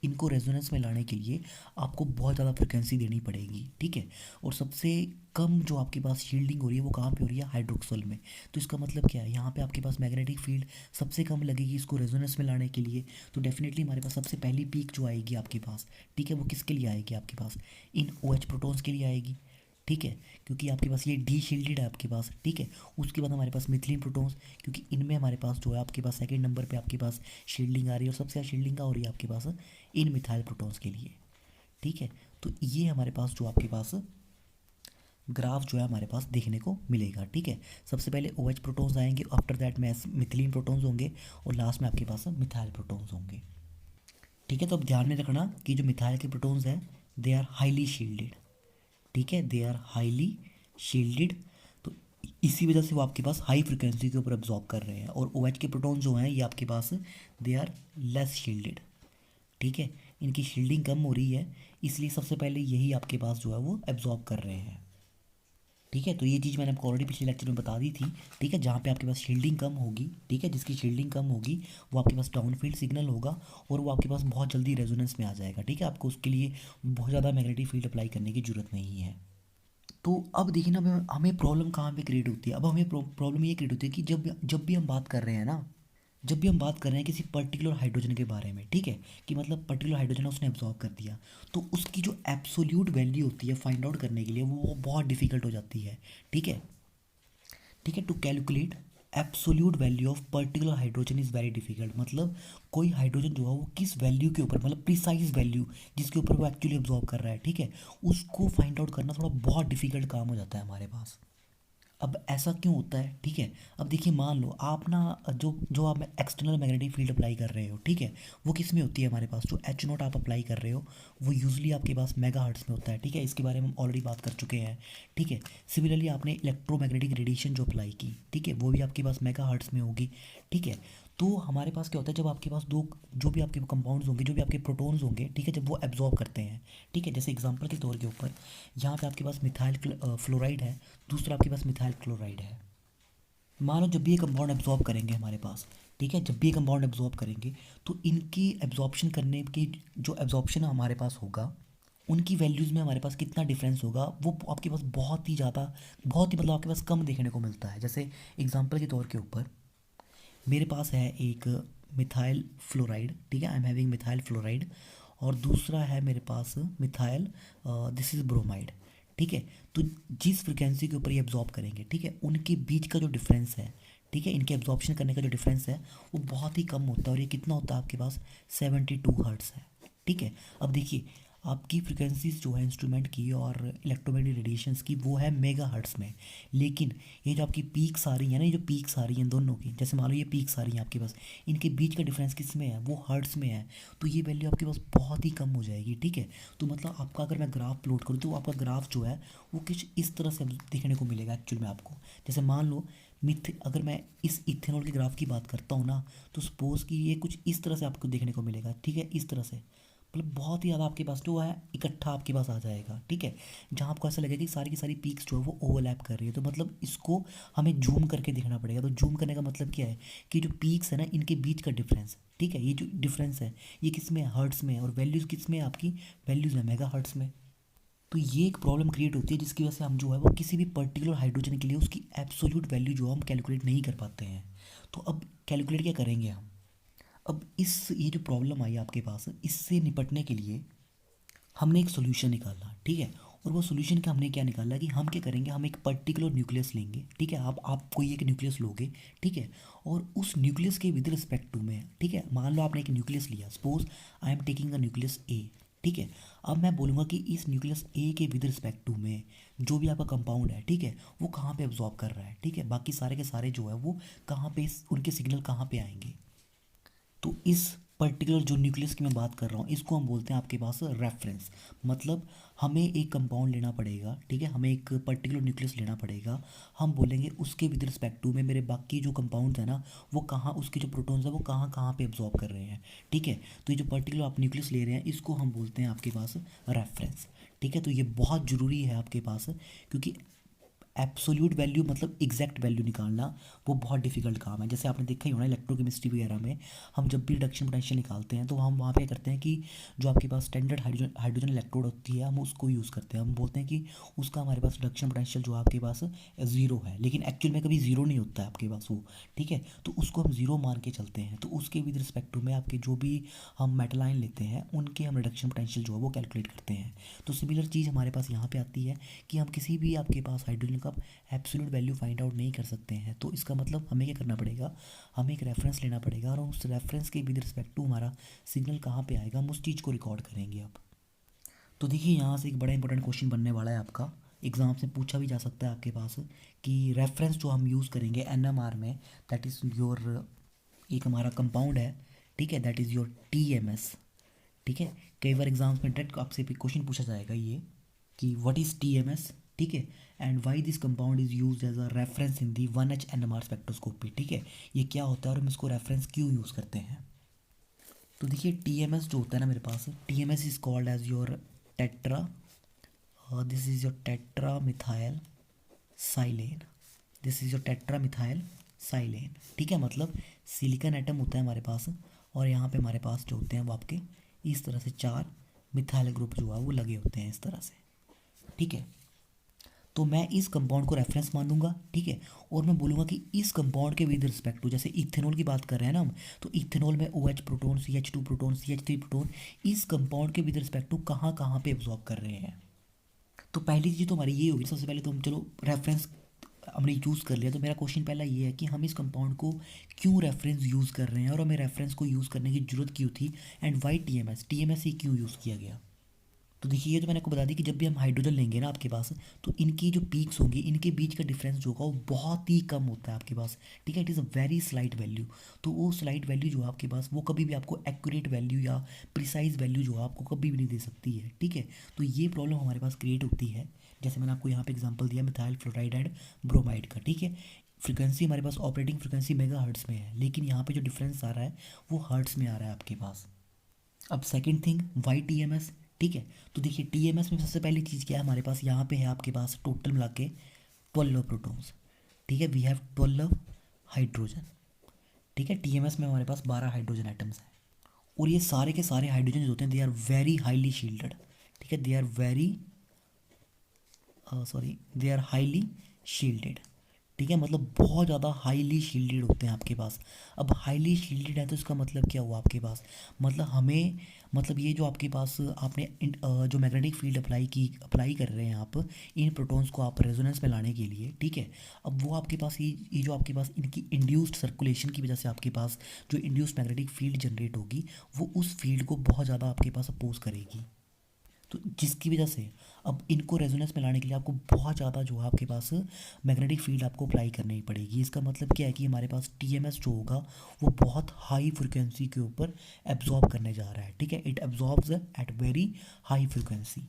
इनको रेजोनेंस में लाने के लिए आपको बहुत ज़्यादा फ्रिक्वेंसी देनी पड़ेगी, ठीक है। और सबसे कम जो आपके पास शील्डिंग हो रही है वो कहाँ पे हो रही है, हाइड्रोक्सल में। तो इसका मतलब क्या है, यहाँ पे आपके पास मैग्नेटिक फील्ड सबसे कम लगेगी इसको रेजोनेंस में लाने के लिए। तो डेफिनेटली हमारे पास सबसे पहली पीक जो आएगी आपके पास, ठीक है, वो किसके लिए आएगी आपके पास, इन ओ एच प्रोटॉन्स के लिए आएगी, ठीक है, क्योंकि आपके पास ये डी शील्डेड है आपके पास, ठीक है। उसके बाद हमारे पास मिथिलीन प्रोटॉन्स, क्योंकि इनमें हमारे पास जो है आपके पास सेकंड नंबर पे आपके पास शील्डिंग आ रही है, और सबसे ज़्यादा शील्डिंग का हो रही है आपके पास इन मिथाइल प्रोटॉन्स के लिए, ठीक है। तो ये हमारे पास जो आपके पास ग्राफ जो है हमारे पास देखने को मिलेगा, ठीक है। सबसे पहले ओ एच प्रोटॉन्स आएंगे, आफ्टर दैट में मिथिलीन प्रोटॉन्स होंगे, और लास्ट में आपके पास मिथाइल प्रोटॉन्स होंगे, ठीक है। तो अब ध्यान में रखना कि जो मिथाइल के प्रोटॉन्स हैं दे आर हाईली शील्डेड, ठीक है, दे आर हाईली शील्डेड। तो इसी वजह से वो आपके पास हाई फ्रिक्वेंसी के ऊपर एब्जॉर्ब कर रहे हैं। और ओ एच के प्रोटॉन जो हैं ये आपके पास दे आर लेस शील्डेड, ठीक है, इनकी शील्डिंग कम हो रही है, इसलिए सबसे पहले यही आपके पास जो है वो एब्जॉर्ब कर रहे हैं, ठीक है। तो ये चीज़ मैंने आपको ऑलरेडी पिछले लेक्चर में बता दी थी, ठीक है। जहाँ पे आपके पास शील्डिंग कम होगी, ठीक है, जिसकी शील्डिंग कम होगी वो आपके पास डाउन फील्ड सिग्नल होगा, और वो आपके पास बहुत जल्दी रेजोनेंस में आ जाएगा, ठीक है। आपको उसके लिए बहुत ज़्यादा मैग्नेटिक फील्ड अप्लाई करने की जरूरत नहीं है। तो अब देखिए ना हमें हमें प्रॉब्लम कहाँ पे क्रिएट होती है, अब हमें प्रॉब्लम ये क्रिएट होती है कि जब जब भी हम बात कर रहे हैं ना, जब भी हम बात कर रहे हैं किसी पर्टिकुलर हाइड्रोजन के बारे में, ठीक है, कि मतलब पर्टिकुलर हाइड्रोजन उसने एब्जॉर्ब कर दिया, तो उसकी जो एब्सोल्यूट वैल्यू होती है फाइंड आउट करने के लिए वो बहुत डिफिकल्ट हो जाती है, ठीक है, ठीक है। To calculate absolute value of particular hydrogen is very difficult, मतलब कोई हाइड्रोजन जो है वो किस वैल्यू के ऊपर, मतलब प्रिसाइज वैल्यू जिसके ऊपर वो एक्चुअली एब्जॉर्ब कर रहा है, ठीक है, उसको फाइंड आउट करना थोड़ा बहुत डिफिकल्ट काम हो जाता है हमारे पास। अब ऐसा क्यों होता है, ठीक है। अब देखिए, मान लो आप ना, जो जो आप एक्सटर्नल मैग्नेटिक फील्ड अप्लाई कर रहे हो, ठीक है, वो किस में होती है हमारे पास, जो एच नोट आप अप्लाई कर रहे हो वो यूजली आपके पास मेगा हर्ट्स में होता है, ठीक है। इसके बारे में हम ऑलरेडी बात कर चुके हैं, ठीक है। सिमिलरली आपने इलेक्ट्रोमैग्नेटिक रेडिएशन जो अप्लाई की, ठीक है, वो भी आपके पास मेगा हर्ट्स में होगी, ठीक है। तो हमारे पास क्या होता है, जब आपके पास दो, जो भी आपके कंपाउंड्स होंगे, जो भी आपके प्रोटॉन्स होंगे, ठीक है, जब वो एब्जॉर्ब करते हैं, ठीक है, जैसे एग्जांपल के तौर के ऊपर यहाँ पे आपके पास मिथाइल फ्लोराइड है, दूसरा आपके पास मिथाइल क्लोराइड है। मान लो जब भी ये कंपाउंड एब्जॉर्ब करेंगे हमारे पास, ठीक है, जब भी ये कंपाउंड एब्जॉर्ब करेंगे तो इनकी एब्जॉर्प्शन करने की, जो एब्जॉर्प्शन हमारे पास होगा, उनकी वैल्यूज़ में हमारे पास कितना डिफरेंस होगा, वो आपके पास बहुत ही ज़्यादा, बहुत ही मतलब आपके पास कम देखने को मिलता है। जैसे एग्जांपल के तौर के ऊपर मेरे पास है एक मिथाइल फ्लोराइड, ठीक है, I am having methyl fluoride, और दूसरा है मेरे पास मिथाइल, दिस इज़ ब्रोमाइड, ठीक है। तो जिस फ्रिक्वेंसी के ऊपर ये एब्जॉर्ब करेंगे, ठीक है, उनके बीच का जो डिफरेंस है, ठीक है, इनके एब्जॉर्प्शन करने का जो डिफरेंस है वो बहुत ही कम होता है, और ये कितना होता है आपके पास, 72 हर्ट्स है, ठीक है। अब देखिए, आपकी फ्रिक्वेंसीज जो है इंस्ट्रूमेंट की और इलेक्ट्रोमैग्नेटिक रेडिएशंस की, वो है मेगा हर्ट्स में। लेकिन ये जो आपकी पीक्स आ रही है ना, ये जो पीक्स आ रही हैं दोनों की, जैसे मान लो ये पीक्स आ रही हैं आपके पास, इनके बीच का डिफरेंस किस में है, वो हर्ट्स में है। तो ये वैल्यू आपके पास बहुत ही कम हो जाएगी, ठीक है। तो मतलब आपका, अगर मैं ग्राफ प्लॉट करूँ तो आपका ग्राफ जो है वो कुछ इस तरह से देखने को मिलेगा एक्चुअल में आपको। जैसे मान लो अगर मैं इस इथेनॉल के ग्राफ की बात करता हूँ ना, तो सपोज़ कि ये कुछ इस तरह से आपको देखने को मिलेगा, ठीक है, इस तरह से, मतलब बहुत ही ज़्यादा आपके पास जो है इकट्ठा आपके पास आ जाएगा, ठीक है। जहाँ आपको ऐसा लगेगा कि सारी की सारी पीक्स जो है वो ओवरलैप कर रही है, तो मतलब इसको हमें जूम करके देखना पड़ेगा। तो जूम करने का मतलब क्या है, कि जो पीक्स है ना, इनके बीच का डिफरेंस, ठीक है, ये जो डिफरेंस है ये किस में है, हर्ट्स में है, और वैल्यूज़ किस में है, आपकी वैल्यूज़ है मेगा हर्ट्स में। तो ये एक प्रॉब्लम क्रिएट होती है, जिसकी वजह से हम जो है वो किसी भी पर्टिकुलर हाइड्रोजन के लिए उसकी एब्सोल्यूट वैल्यू जो हम कैलकुलेट नहीं कर पाते हैं। तो अब कैलकुलेट क्या करेंगे हम, अब इस ये जो प्रॉब्लम आई आपके पास, इससे निपटने के लिए हमने एक सोल्यूशन निकाला, ठीक है। और वो सोल्यूशन का हमने क्या निकाला कि हम क्या करेंगे, हम एक पर्टिकुलर न्यूक्लियस लेंगे, ठीक है, आप कोई एक न्यूक्लियस लोगे, ठीक है, और उस न्यूक्लियस के विद रिस्पेक्ट टू में, ठीक है, मान लो आपने एक न्यूक्लियस लिया, suppose I am taking a nucleus A, ठीक है। अब मैं बोलूँगा कि इस न्यूक्लियस ए के विद रिस्पेक्ट टू में जो भी आपका कंपाउंड है, ठीक है, वो कहाँ पे एब्जॉर्ब कर रहा है, ठीक है, बाकी सारे के सारे जो है वो कहाँ पे, उनके सिग्नल कहाँ पे आएंगे। तो इस पर्टिकुलर जो न्यूक्लियस की मैं बात कर रहा हूँ, इसको हम बोलते हैं आपके पास रेफरेंस। मतलब हमें एक कंपाउंड लेना पड़ेगा, ठीक है, हमें एक पर्टिकुलर न्यूक्लियस लेना पड़ेगा, हम बोलेंगे उसके विद रिस्पेक्ट टू में मेरे बाकी जो कंपाउंड्स हैं ना, वो कहाँ, उसके जो प्रोटॉन्स हैं वो कहाँ कहाँ पे एब्जॉर्ब कर रहे हैं, ठीक है। तो ये जो पर्टिकुलर आप न्यूक्लियस ले रहे हैं, इसको हम बोलते हैं आपके पास रेफरेंस, ठीक है। तो ये बहुत ज़रूरी है आपके पास, क्योंकि एब्सोल्यूट वैल्यू मतलब एग्जैक्ट वैल्यू निकालना वो बहुत डिफिकल्ट काम है। जैसे आपने देखा ही होना इलेक्ट्रोकेमिस्ट्री वगैरह में, हम जब भी रिडक्शन पोटेंशियल निकालते हैं तो हम वहाँ पे क्या करते हैं कि जो आपके पास स्टैंडर्ड हाइड्रोजन हाइड्रोजन इलेक्ट्रोड होती है, हम उसको यूज़ करते हैं, हम बोलते हैं कि उसका हमारे पास रिडक्शन पोटेंशियल जो आपके पास ज़ीरो है, लेकिन एक्चुअल में कभी ज़ीरो नहीं होता है आपके पास वो, ठीक है। तो उसको हम ज़ीरो मान के चलते हैं, तो उसके विद रिस्पेक्ट टू में आपके जो भी हम मेटल आयन लेते हैं उनके हम रिडक्शन पोटेंशियल जो है वो कैलकुलेट करते हैं। तो सिमिलर चीज़ हमारे पास यहाँ पे आती है कि हम किसी भी आपके पास हाइड्रोजन का एब्सोल्यूट वैल्यू फाइंड आउट नहीं कर सकते हैं। तो इसका मतलब हमें क्या करना पड़ेगा, हमें एक रेफरेंस लेना पड़ेगा, और उस रेफरेंस के विद रिस्पेक्ट टू हमारा सिग्नल कहाँ पे आएगा, हम उस चीज़ को रिकॉर्ड करेंगे अब। तो देखिए, यहाँ से एक बड़ा इंपॉर्टेंट क्वेश्चन बनने वाला है आपका, एग्ज़ाम से पूछा भी जा सकता है आपके पास, कि रेफरेंस जो हम यूज़ करेंगे एनएमआर में, दैट इज़ योर, एक हमारा कंपाउंड है, ठीक है, दैट इज़ योर टीएमएस, ठीक है। कई बार एग्जाम्स में डायरेक्ट आपसे क्वेश्चन पूछा जाएगा ये, कि व्हाट इज़ टीएमएस, ठीक है, and why this compound is use as a reference in the 1H NMR spectroscopy, ठीक है, ये क्या होता है और हम इसको रेफरेंस क्यों यूज़ करते हैं। तो देखिए, टीएमएस जो होता है ना मेरे पास, TMS is called as your tetra, this is your tetra methyl silane, this is your tetra methyl silane, ठीक है। मतलब सिलिकॉन एटम होता है हमारे पास, और यहाँ पे हमारे पास जो होते हैं वो आपके इस तरह से चार मिथाइल ग्रुप जो है वो लगे होते हैं इस तरह से, ठीक है। तो मैं इस कंपाउंड को रेफरेंस मानूंगा, ठीक है, और मैं बोलूँगा कि इस कंपाउंड के विद रिस्पेक्ट टू, जैसे इथेनॉल की बात कर रहे हैं ना हम, तो इथेनॉल में OH proton, CH2 proton, CH3 proton, इस कंपाउंड के विद रिस्पेक्ट टू कहाँ कहाँ पे एब्जॉर्ब कर रहे हैं। तो पहली चीज़ तो हमारी ये होगी, सबसे पहले तो हम चलो रेफरेंस हमने यूज़ कर लिया। तो मेरा क्वेश्चन पहला ये है कि हम इस कंपाउंड को क्यों रेफरेंस यूज़ कर रहे हैं, और हमें रेफरेंस को यूज़ करने की ज़रूरत क्यों थी, एंड वाई टीएमएस ही क्यों यूज़ किया गया। तो देखिए ये तो मैंने आपको बता दी कि जब भी हम हाइड्रोजन लेंगे ना आपके पास, तो इनकी जो पीक्स होंगी, इनके बीच का डिफरेंस जो होगा वो बहुत ही कम होता है आपके पास, ठीक है। It is a very slight value. तो वो स्लाइट वैल्यू जो है आपके पास, वो कभी भी आपको एक्यूरेट वैल्यू या प्रिसाइज वैल्यू जो है आपको कभी भी नहीं दे सकती है, ठीक है। तो ये प्रॉब्लम हमारे पास क्रिएट होती है। जैसे मैंने आपको यहाँ पे एग्जांपल दिया मिथाइल फ्लोराइड एंड ब्रोमाइड का, ठीक है। फ्रिक्वेंसी हमारे पास ऑपरेटिंग फ्रिक्वेंसी मेगा हर्ट्स में है, लेकिन यहाँ पे जो डिफरेंस आ रहा है वो हर्ट्स में आ रहा है आपके पास। अब second thing, why T M S, ठीक है। तो देखिए टी एम एस में सबसे पहली चीज़ क्या है हमारे पास, यहाँ पे है आपके पास टोटल मिला के 12 प्रोटॉन्स, ठीक है। वी हैव 12 हाइड्रोजन, ठीक है। टी एम एस में हमारे पास 12 हाइड्रोजन आइटम्स हैं, और ये सारे के सारे हाइड्रोजन जो होते हैं they are very highly shielded, ठीक है। They are very sorry they are highly shielded, ठीक है। मतलब बहुत ज़्यादा हाईली शील्डेड होते हैं आपके पास। अब हाईली शील्डेड है तो इसका मतलब क्या हुआ आपके पास, मतलब हमें, मतलब ये जो आपके पास आपने जो मैग्नेटिक फील्ड अप्लाई कर रहे हैं आप इन प्रोटॉन्स को आप रेजोनेंस में लाने के लिए, ठीक है। अब वो आपके पास ये जो आपके पास इनकी इंड्यूस्ड सर्कुलेशन की वजह से आपके पास जो इंड्यूस्ड मैग्नेटिक फील्ड जनरेट होगी, वो उस फील्ड को बहुत ज़्यादा आपके पास अपोज करेगी। तो जिसकी वजह से अब इनको रेजोनेंस में लाने के लिए आपको बहुत ज़्यादा जो है आपके पास मैग्नेटिक फील्ड आपको अप्लाई करनी पड़ेगी। इसका मतलब क्या है कि हमारे पास टीएमएस जो होगा वो बहुत हाई फ्रिक्वेंसी के ऊपर एब्जॉर्ब करने जा रहा है, ठीक है। It absorbs at very high frequency,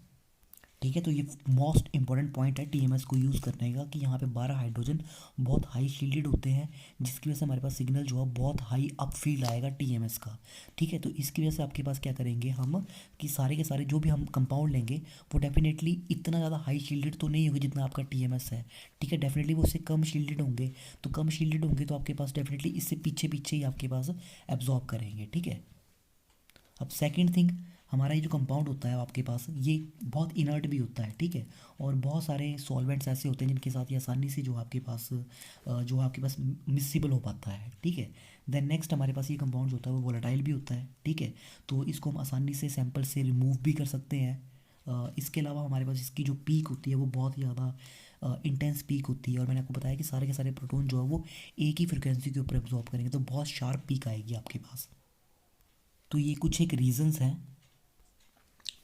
ठीक है। तो ये मोस्ट इंपॉर्टेंट पॉइंट है टीएमएस को यूज़ करने का, कि यहाँ पे 12 हाइड्रोजन बहुत हाई शील्डेड होते हैं, जिसकी वजह से हमारे पास सिग्नल जो है बहुत हाई अप फील्ड आएगा टीएमएस का, ठीक है। तो इसकी वजह से आपके पास क्या करेंगे हम, कि सारे के सारे जो भी हम कंपाउंड लेंगे वो डेफिनेटली इतना ज़्यादा हाई शील्डेड तो नहीं होगी जितना आपका टीएमएस है, ठीक है। डेफिनेटली वो उससे कम शील्डेड होंगे, तो कम शील्डेड होंगे तो आपके पास डेफिनेटली इससे पीछे पीछे ही आपके पास एब्जॉर्ब करेंगे, ठीक है। अब सेकंड थिंग, हमारा ये जो कंपाउंड होता है आपके पास ये बहुत इनर्ट भी होता है, ठीक है। और बहुत सारे सॉल्वेंट्स ऐसे होते हैं जिनके साथ ये आसानी से जो आपके पास मिसिबल हो पाता है, ठीक है। देन नेक्स्ट हमारे पास ये कंपाउंड होता है वो वोलेटाइल भी होता है, ठीक है। तो इसको हम आसानी से सैंपल से रिमूव भी कर सकते हैं। इसके अलावा हमारे पास इसकी जो पीक होती है वो बहुत ही ज़्यादा इंटेंस पीक होती है, और मैंने आपको बताया कि सारे के सारे प्रोटॉन जो है वो एक ही फ्रिक्वेंसी के ऊपर एब्जॉर्ब करेंगे, तो बहुत शार्प पीक आएगी आपके पास। तो ये कुछ एक रीजंस हैं,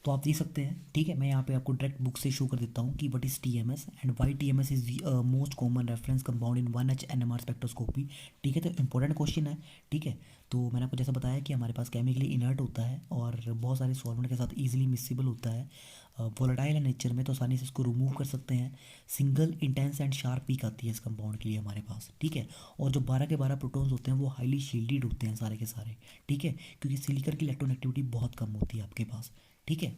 तो आप देख सकते हैं, ठीक है। मैं यहाँ पे आपको डायरेक्ट बुक से शो कर देता हूँ कि what is TMS and why TMS is most common reference compound in 1H NMR spectroscopy, ठीक है। तो इंपॉर्टेंट क्वेश्चन है, ठीक है। तो मैंने आपको जैसा बताया कि हमारे पास केमिकली इनर्ट होता है और बहुत सारे सॉल्वेंट के साथ इजीली मिसिबल होता है, वोलेटाइल है नेचर में, तो आसानी से इसको रिमूव कर सकते हैं। Single intense and sharp peak आती है इस कंपाउंड के लिए हमारे पास, ठीक है। और जो 12 के 12 प्रोटॉन्स होते हैं वो हाईली शील्डेड होते हैं सारे के सारे, ठीक है, क्योंकि सिलिकॉन की इलेक्ट्रोनेगेटिविटी बहुत कम होती है आपके पास, ठीक है।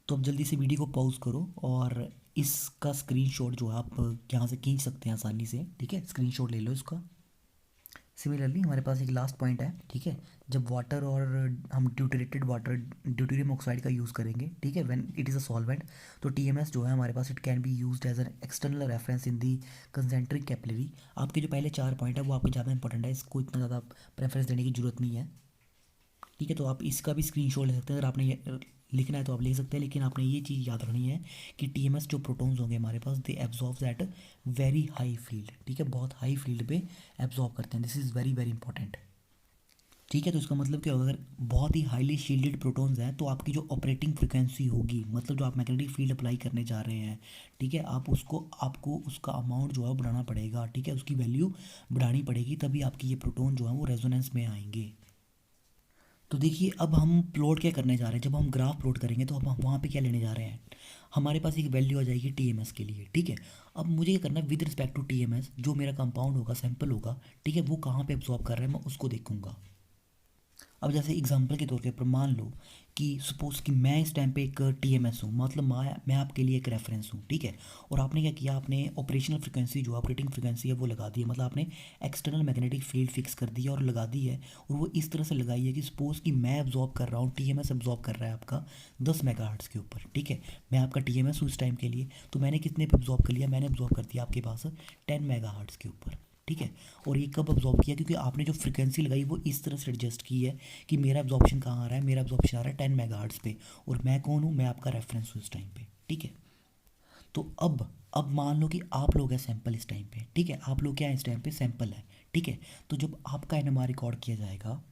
तो अब जल्दी से वीडियो को पॉज करो और इसका स्क्रीनशॉट जो है आप यहाँ से खींच सकते हैं आसानी से, ठीक है। स्क्रीनशॉट ले लो इसका। सिमिलरली हमारे पास एक लास्ट पॉइंट है, ठीक है। जब वाटर और हम deuterated water deuterium oxide use यूज़ करेंगे, ठीक है, when it is a solvent, तो टीएमएस जो है हमारे पास it can be used as an external reference in the concentric capillary. आपके जो पहले 4 पॉइंट है वो आपके ज़्यादा इंपॉर्टेंट है, इसको इतना ज़्यादा प्रेफरेंस देने की जरूरत नहीं है, ठीक है। तो आप इसका भी स्क्रीनशॉट ले सकते हैं, अगर आपने ये लिखना है तो आप लिख सकते हैं, लेकिन आपने ये चीज़ याद रखनी है कि टीएमएस जो प्रोटॉन्स होंगे हमारे पास they absorbs at very high field, ठीक है, बहुत हाई फील्ड पे एब्जॉर्ब करते हैं। This is very very important, ठीक है। तो इसका मतलब क्या होगा, अगर बहुत ही हाईली शील्डेड प्रोटॉन्स हैं तो आपकी जो ऑपरेटिंग फ्रिक्वेंसी होगी, मतलब जो आप मैग्नेटिक फील्ड अप्लाई करने जा रहे हैं, ठीक है, आपको उसका अमाउंट जो है बढ़ाना पड़ेगा, ठीक है, उसकी वैल्यू बढ़ानी पड़ेगी, तभी आपकी ये प्रोटॉन जो है वो रेजोनेंस में आएंगे। तो देखिए अब हम प्लॉट क्या करने जा रहे हैं, जब हम ग्राफ प्लॉट करेंगे तो हम वहाँ पे क्या लेने जा रहे हैं, हमारे पास एक वैल्यू आ जाएगी टीएमएस के लिए, ठीक है। अब मुझे क्या करना है, विद रिस्पेक्ट टू टीएमएस जो मेरा कंपाउंड होगा, सैंपल होगा, ठीक है, वो कहाँ पे एब्जॉर्ब कर रहा है मैं उसको देखूंगा। अब जैसे एग्जांपल के तौर पर मान लो कि सपोज कि मैं इस टाइम पे एक टीएमएस हूँ, मतलब मैं आपके लिए एक रेफरेंस हूँ, ठीक है। और आपने क्या किया, आपने ऑपरेशनल फ्रिक्वेंसी जो ऑपरेटिंग फ्रिक्वेंसी है वो लगा दी है, मतलब आपने एक्सटर्नल मैग्नेटिक फील्ड फिक्स कर दी है और लगा दी है, और वो इस तरह से लगाई है कि सपोज कि मैं एब्जॉर्ब कर रहा हूँ, टीएमएस एब्जॉर्ब कर रहा है आपका 10 मेगाहर्ट्ज़ के ऊपर, ठीक है। मैं आपका टीएमएस हूँ इस टाइम के लिए, तो मैंने कितने पे एब्जॉर्ब कर लिया, मैंने एब्जॉर्ब कर दिया आपके पास 10 मेगाहर्ट्ज़ के ऊपर, ठीक है। और ये कब अब्जॉर्ब किया, क्योंकि आपने जो फ्रिक्वेंसी लगाई वो इस तरह से एडजस्ट की है कि मेरा एब्जॉर्प्शन कहाँ आ रहा है, मेरा एब्जॉर्प्शन आ रहा है 10 मेगाहर्ट्ज़ पे, और मैं कौन हूँ, मैं आपका रेफरेंस हूँ इस टाइम पे, ठीक है। तो अब मान लो कि आप लोग हैं सैंपल इस टाइम पे, ठीक है, आप लोग क्या है इस टाइम पे सैंपल है, ठीक है। तो जब आपका एनएमआर रिकॉर्ड किया जाएगा,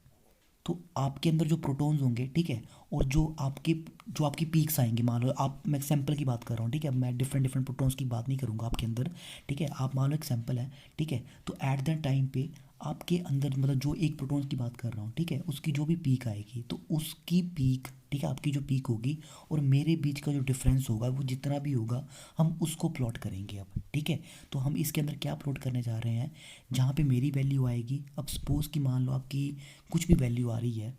तो आपके अंदर जो प्रोटॉन्स होंगे, ठीक है, और जो आपकी पीक्स आएंगे, मान लो आप, मैं सैम्पल की बात कर रहा हूँ, ठीक है, मैं डिफरेंट डिफरेंट प्रोटॉन्स की बात नहीं करूँगा आपके अंदर, ठीक है, आप मान लो एक सैम्पल है, ठीक है, तो एट दैट टाइम पे आपके अंदर, मतलब जो एक प्रोटॉन्स की बात कर रहा हूँ, ठीक है, उसकी जो भी पीक आएगी, तो उसकी पीक, ठीक है, आपकी जो पीक होगी और मेरे बीच का जो डिफरेंस होगा वो जितना भी होगा, हम उसको प्लॉट करेंगे अब, ठीक है। तो हम इसके अंदर क्या प्लॉट करने जा रहे हैं, जहाँ पे मेरी वैल्यू आएगी, अब सपोज़ कि मान लो आपकी कुछ भी वैल्यू आ रही है,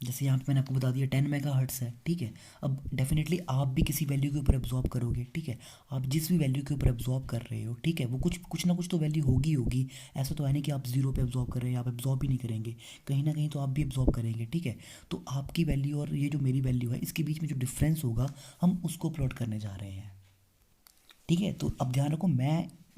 जैसे यहाँ पे मैंने आपको बता दिया 10 मेगा हर्ट्स है, ठीक है। अब डेफिनेटली आप भी किसी वैल्यू के ऊपर एब्जॉर्ब करोगे, ठीक है, आप जिस भी वैल्यू के ऊपर एब्जॉर्ब कर रहे हो, ठीक है, वो कुछ कुछ ना कुछ तो वैल्यू होगी होगी। ऐसा तो है नहीं कि आप जीरो पे एब्जॉर्ब कर रहे हैं, आप एब्जॉर्ब ही नहीं करेंगे, कहीं ना कहीं तो आप भी एब्जॉर्ब करेंगे, ठीक है। तो आपकी वैल्यू और ये जो मेरी वैल्यू है, इसके बीच में जो डिफरेंस होगा, हम उसको प्लॉट करने जा रहे हैं, ठीक है। तो अब ध्यान रखो,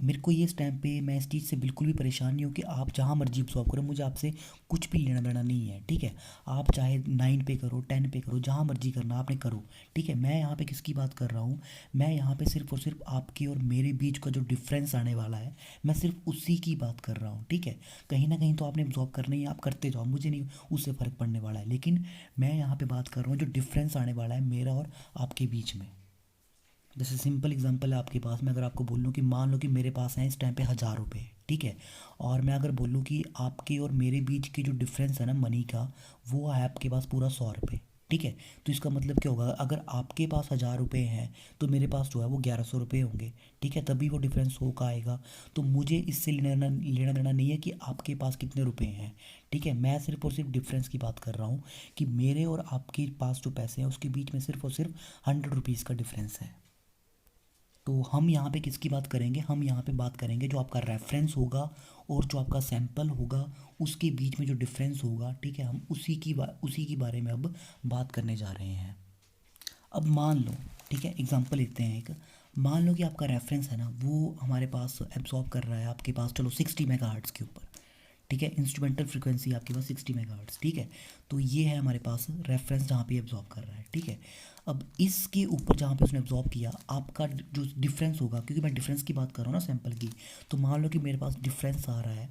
मेरे को ये इस टाइम पे, मैं इस चीज़ से बिल्कुल भी परेशान नहीं हूँ कि आप जहाँ मर्जी अब्सॉर्ब करो, मुझे आपसे कुछ भी लेना देना नहीं है, ठीक है। आप चाहे 9 पे करो, 10 पे करो, जहाँ मर्जी करना आपने करो, ठीक है। मैं यहाँ पे किसकी बात कर रहा हूँ, मैं यहाँ पे सिर्फ और सिर्फ आपके और मेरे बीच का जो डिफरेंस आने वाला है, मैं सिर्फ उसी की बात कर रहा हूँ, ठीक है। कहीं ना कहीं तो आपने अब्सॉर्ब करना ही है, आप करते जाओ, मुझे नहीं उससे फ़र्क पड़ने वाला है, लेकिन मैं यहाँ पे बात कर रहा हूँ जो डिफरेंस आने वाला है मेरा और आपके बीच में। जैसे सिंपल एग्जांपल है आपके पास, मैं अगर आपको बोल लूँ कि मान लो कि मेरे पास हैं इस टाइम पे 1000 रुपये, ठीक है, और मैं अगर बोलूँ कि आपके और मेरे बीच की जो डिफरेंस है ना मनी का, वो है आपके पास पूरा 100 रुपये, ठीक है। तो इसका मतलब क्या होगा, अगर आपके पास 1000 रुपये हैं तो मेरे पास जो है वो 1100 रुपये होंगे, ठीक है, तभी वो डिफरेंस हो का आएगा। तो मुझे इससे लेना देना नहीं है कि आपके पास कितने रुपए हैं, ठीक है। मैं सिर्फ और सिर्फ डिफरेंस की बात कर रहा हूँ कि मेरे और आपके पास जो पैसे हैं उसके बीच में सिर्फ और सिर्फ 100 रुपीज़ का डिफरेंस है। तो हम यहाँ पे किसकी बात करेंगे, हम यहाँ पे बात करेंगे जो आपका रेफरेंस होगा और जो आपका सैंपल होगा, उसके बीच में जो डिफरेंस होगा, ठीक है, हम उसी के बारे में अब बात करने जा रहे हैं। अब मान लो, ठीक है, एग्जांपल लेते हैं एक, मान लो कि आपका रेफरेंस है ना, वो हमारे पास एब्जॉर्ब कर रहा है आपके पास, चलो 60 मेगाहर्ट्ज़ के ऊपर, ठीक है, इंस्ट्रूमेंटल फ्रिक्वेंसी आपके पास 60 मेगाहर्ट्ज़, ठीक है। तो ये है हमारे पास रेफरेंस जहाँ पे एब्जॉर्ब कर रहा है, ठीक है। अब इसके ऊपर जहाँ पे उसने एब्जॉर्ब किया, आपका जो डिफरेंस होगा, क्योंकि मैं डिफरेंस की बात कर रहा हूँ ना सैंपल की, तो मान लो कि मेरे पास डिफरेंस आ रहा है,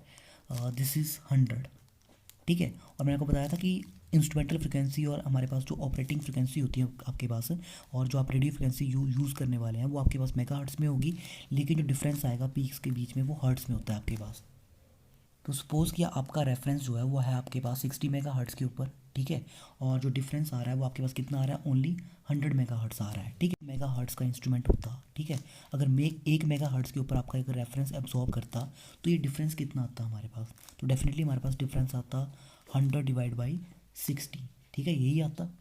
दिस इज़ 100, ठीक है। और मैंने आपको बताया था कि इंस्ट्रूमेंटल फ्रिक्वेंसी और हमारे पास जो ऑपरेटिंग फ्रिक्वेंसी होती है आपके पास, और जो आप रेडियो फ्रिक्वेंसी यूज़ करने वाले हैं वो आपके पास मेगाहर्ट्ज़ में होगी, लेकिन जो डिफरेंस आएगा पीक्स के बीच में वो हर्ट्ज़ में होता है आपके पास। तो सपोज़ कि आपका रेफरेंस जो है वो है आपके पास 60 मेगाहर्ट्ज़ के ऊपर, ठीक है, और जो डिफरेंस आ रहा है वो आपके पास कितना आ रहा है, ओनली 100 मेगाहर्ट्ज़ आ रहा है, ठीक है। मेगाहर्ट्ज़ का इंस्ट्रूमेंट होता, ठीक है, अगर मैं 1 मेगाहर्ट्ज़ के ऊपर आपका एक रेफरेंस एब्जॉर्ब करता, तो ये डिफरेंस कितना आता हमारे पास, तो डेफिनेटली हमारे पास डिफरेंस आता 100/60, ठीक है, यही आता।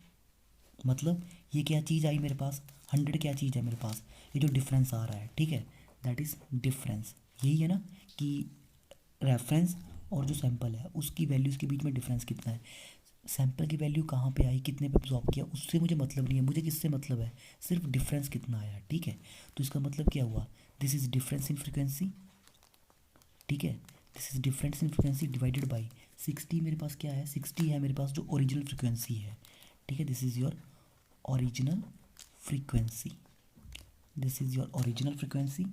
मतलब ये क्या चीज़ आई मेरे पास, 100 क्या चीज़ है मेरे पास, ये जो डिफरेंस आ रहा है, ठीक है, दैट इज़ डिफरेंस। यही है ना कि रेफरेंस और जो सैंपल है उसकी वैल्यूज़ के बीच में डिफरेंस कितना है। सैंपल की वैल्यू कहाँ पे आई, कितने पे एब्जॉर्ब किया, उससे मुझे मतलब नहीं है, मुझे किससे मतलब है, सिर्फ डिफरेंस कितना आया, ठीक है। तो इसका मतलब क्या हुआ, this is difference in frequency, ठीक है, this is difference in frequency divided by 60। मेरे पास क्या है, 60 है मेरे पास जो ओरिजिनल फ्रिक्वेंसी है, ठीक है, this is your original frequency, this is your original frequency.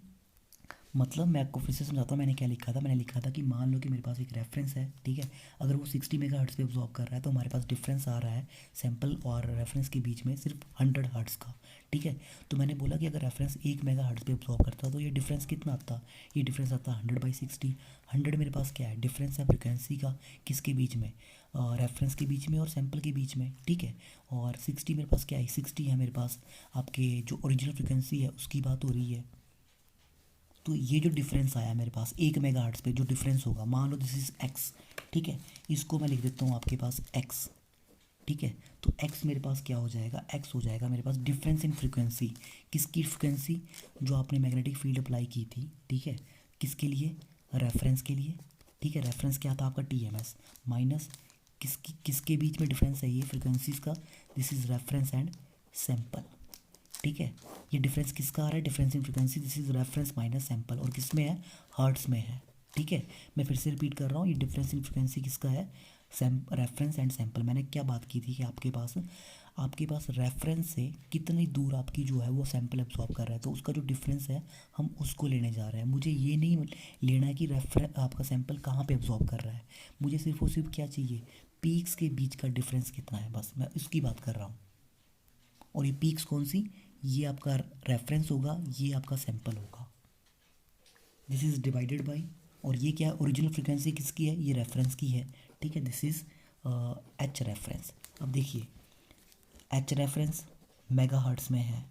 मतलब मैं आपको फिर से समझाता हूँ, मैंने क्या लिखा था, मैंने लिखा था कि मान लो कि मेरे पास एक रेफरेंस है, ठीक है, अगर वो 60 मेगाहर्ट्ज़ पे अब्जॉर्ब कर रहा है तो हमारे पास डिफरेंस आ रहा है सैंपल और रेफरेंस के बीच में सिर्फ 100 हर्ट्ज़ का, ठीक है। तो मैंने बोला कि अगर रेफरेंस 1 मेगाहर्ट्ज़ पे अब्जॉर्ब करता तो ये डिफरेंस कितना आता, ये डिफरेंस आता 100/60। 100 मेरे पास क्या है, डिफरेंस है फ्रिक्वेंसी का, किसके बीच में, रेफरेंस के बीच में और सैंपल के बीच में, ठीक है। और 60 मेरे पास क्या है, 60 है मेरे पास आपके जो ओरिजिनल फ्रिक्वेंसी है उसकी बात हो रही है। तो ये जो डिफरेंस आया मेरे पास 1 मेगाहर्ट्ज़ पे जो डिफरेंस होगा, मान लो दिस इज़ एक्स, ठीक है, इसको मैं लिख देता हूँ आपके पास एक्स, ठीक है। तो एक्स मेरे पास क्या हो जाएगा, एक्स हो जाएगा मेरे पास डिफरेंस इन फ्रिक्वेंसी, किसकी फ्रिक्वेंसी, जो आपने मैग्नेटिक फील्ड अप्लाई की थी, ठीक है, किसके लिए, रेफरेंस के लिए, ठीक है। रेफरेंस क्या था आपका TMS, माइनस किसकी किसके बीच में डिफरेंस है ये फ्रिक्वेंसीज का, this is reference and sample, ठीक है। ये डिफरेंस किसका आ रहा है, difference in frequency, this is reference minus sample, और किस में है, हर्ट्स में है, ठीक है। मैं फिर से रिपीट कर रहा हूँ, ये डिफरेंस इन फ्रिक्वेंसी किसका है, रेफरेंस एंड सैंपल। मैंने क्या बात की थी कि आपके पास रेफरेंस से कितनी दूर आपकी जो है वो सैंपल एब्जॉर्ब कर रहा है, तो उसका जो डिफरेंस है हम उसको लेने जा रहे हैं। मुझे ये नहीं लेना है कि आपका सैंपल कहाँ पे एब्जॉर्ब कर रहा है, मुझे सिर्फ और सिर्फ क्या चाहिए, पीक्स के बीच का डिफरेंस कितना है, बस मैं उसकी बात कर रहा हूँ। और ये पीक्स कौन सी, ये आपका रेफरेंस होगा, ये आपका सैंपल होगा। दिस इज़ डिवाइडेड बाई, और ये क्या ओरिजिनल फ्रिक्वेंसी किसकी है, ये रेफरेंस की है, ठीक है। This is H reference. अब देखिए एच रेफरेंस मेगा हर्ट्स में है,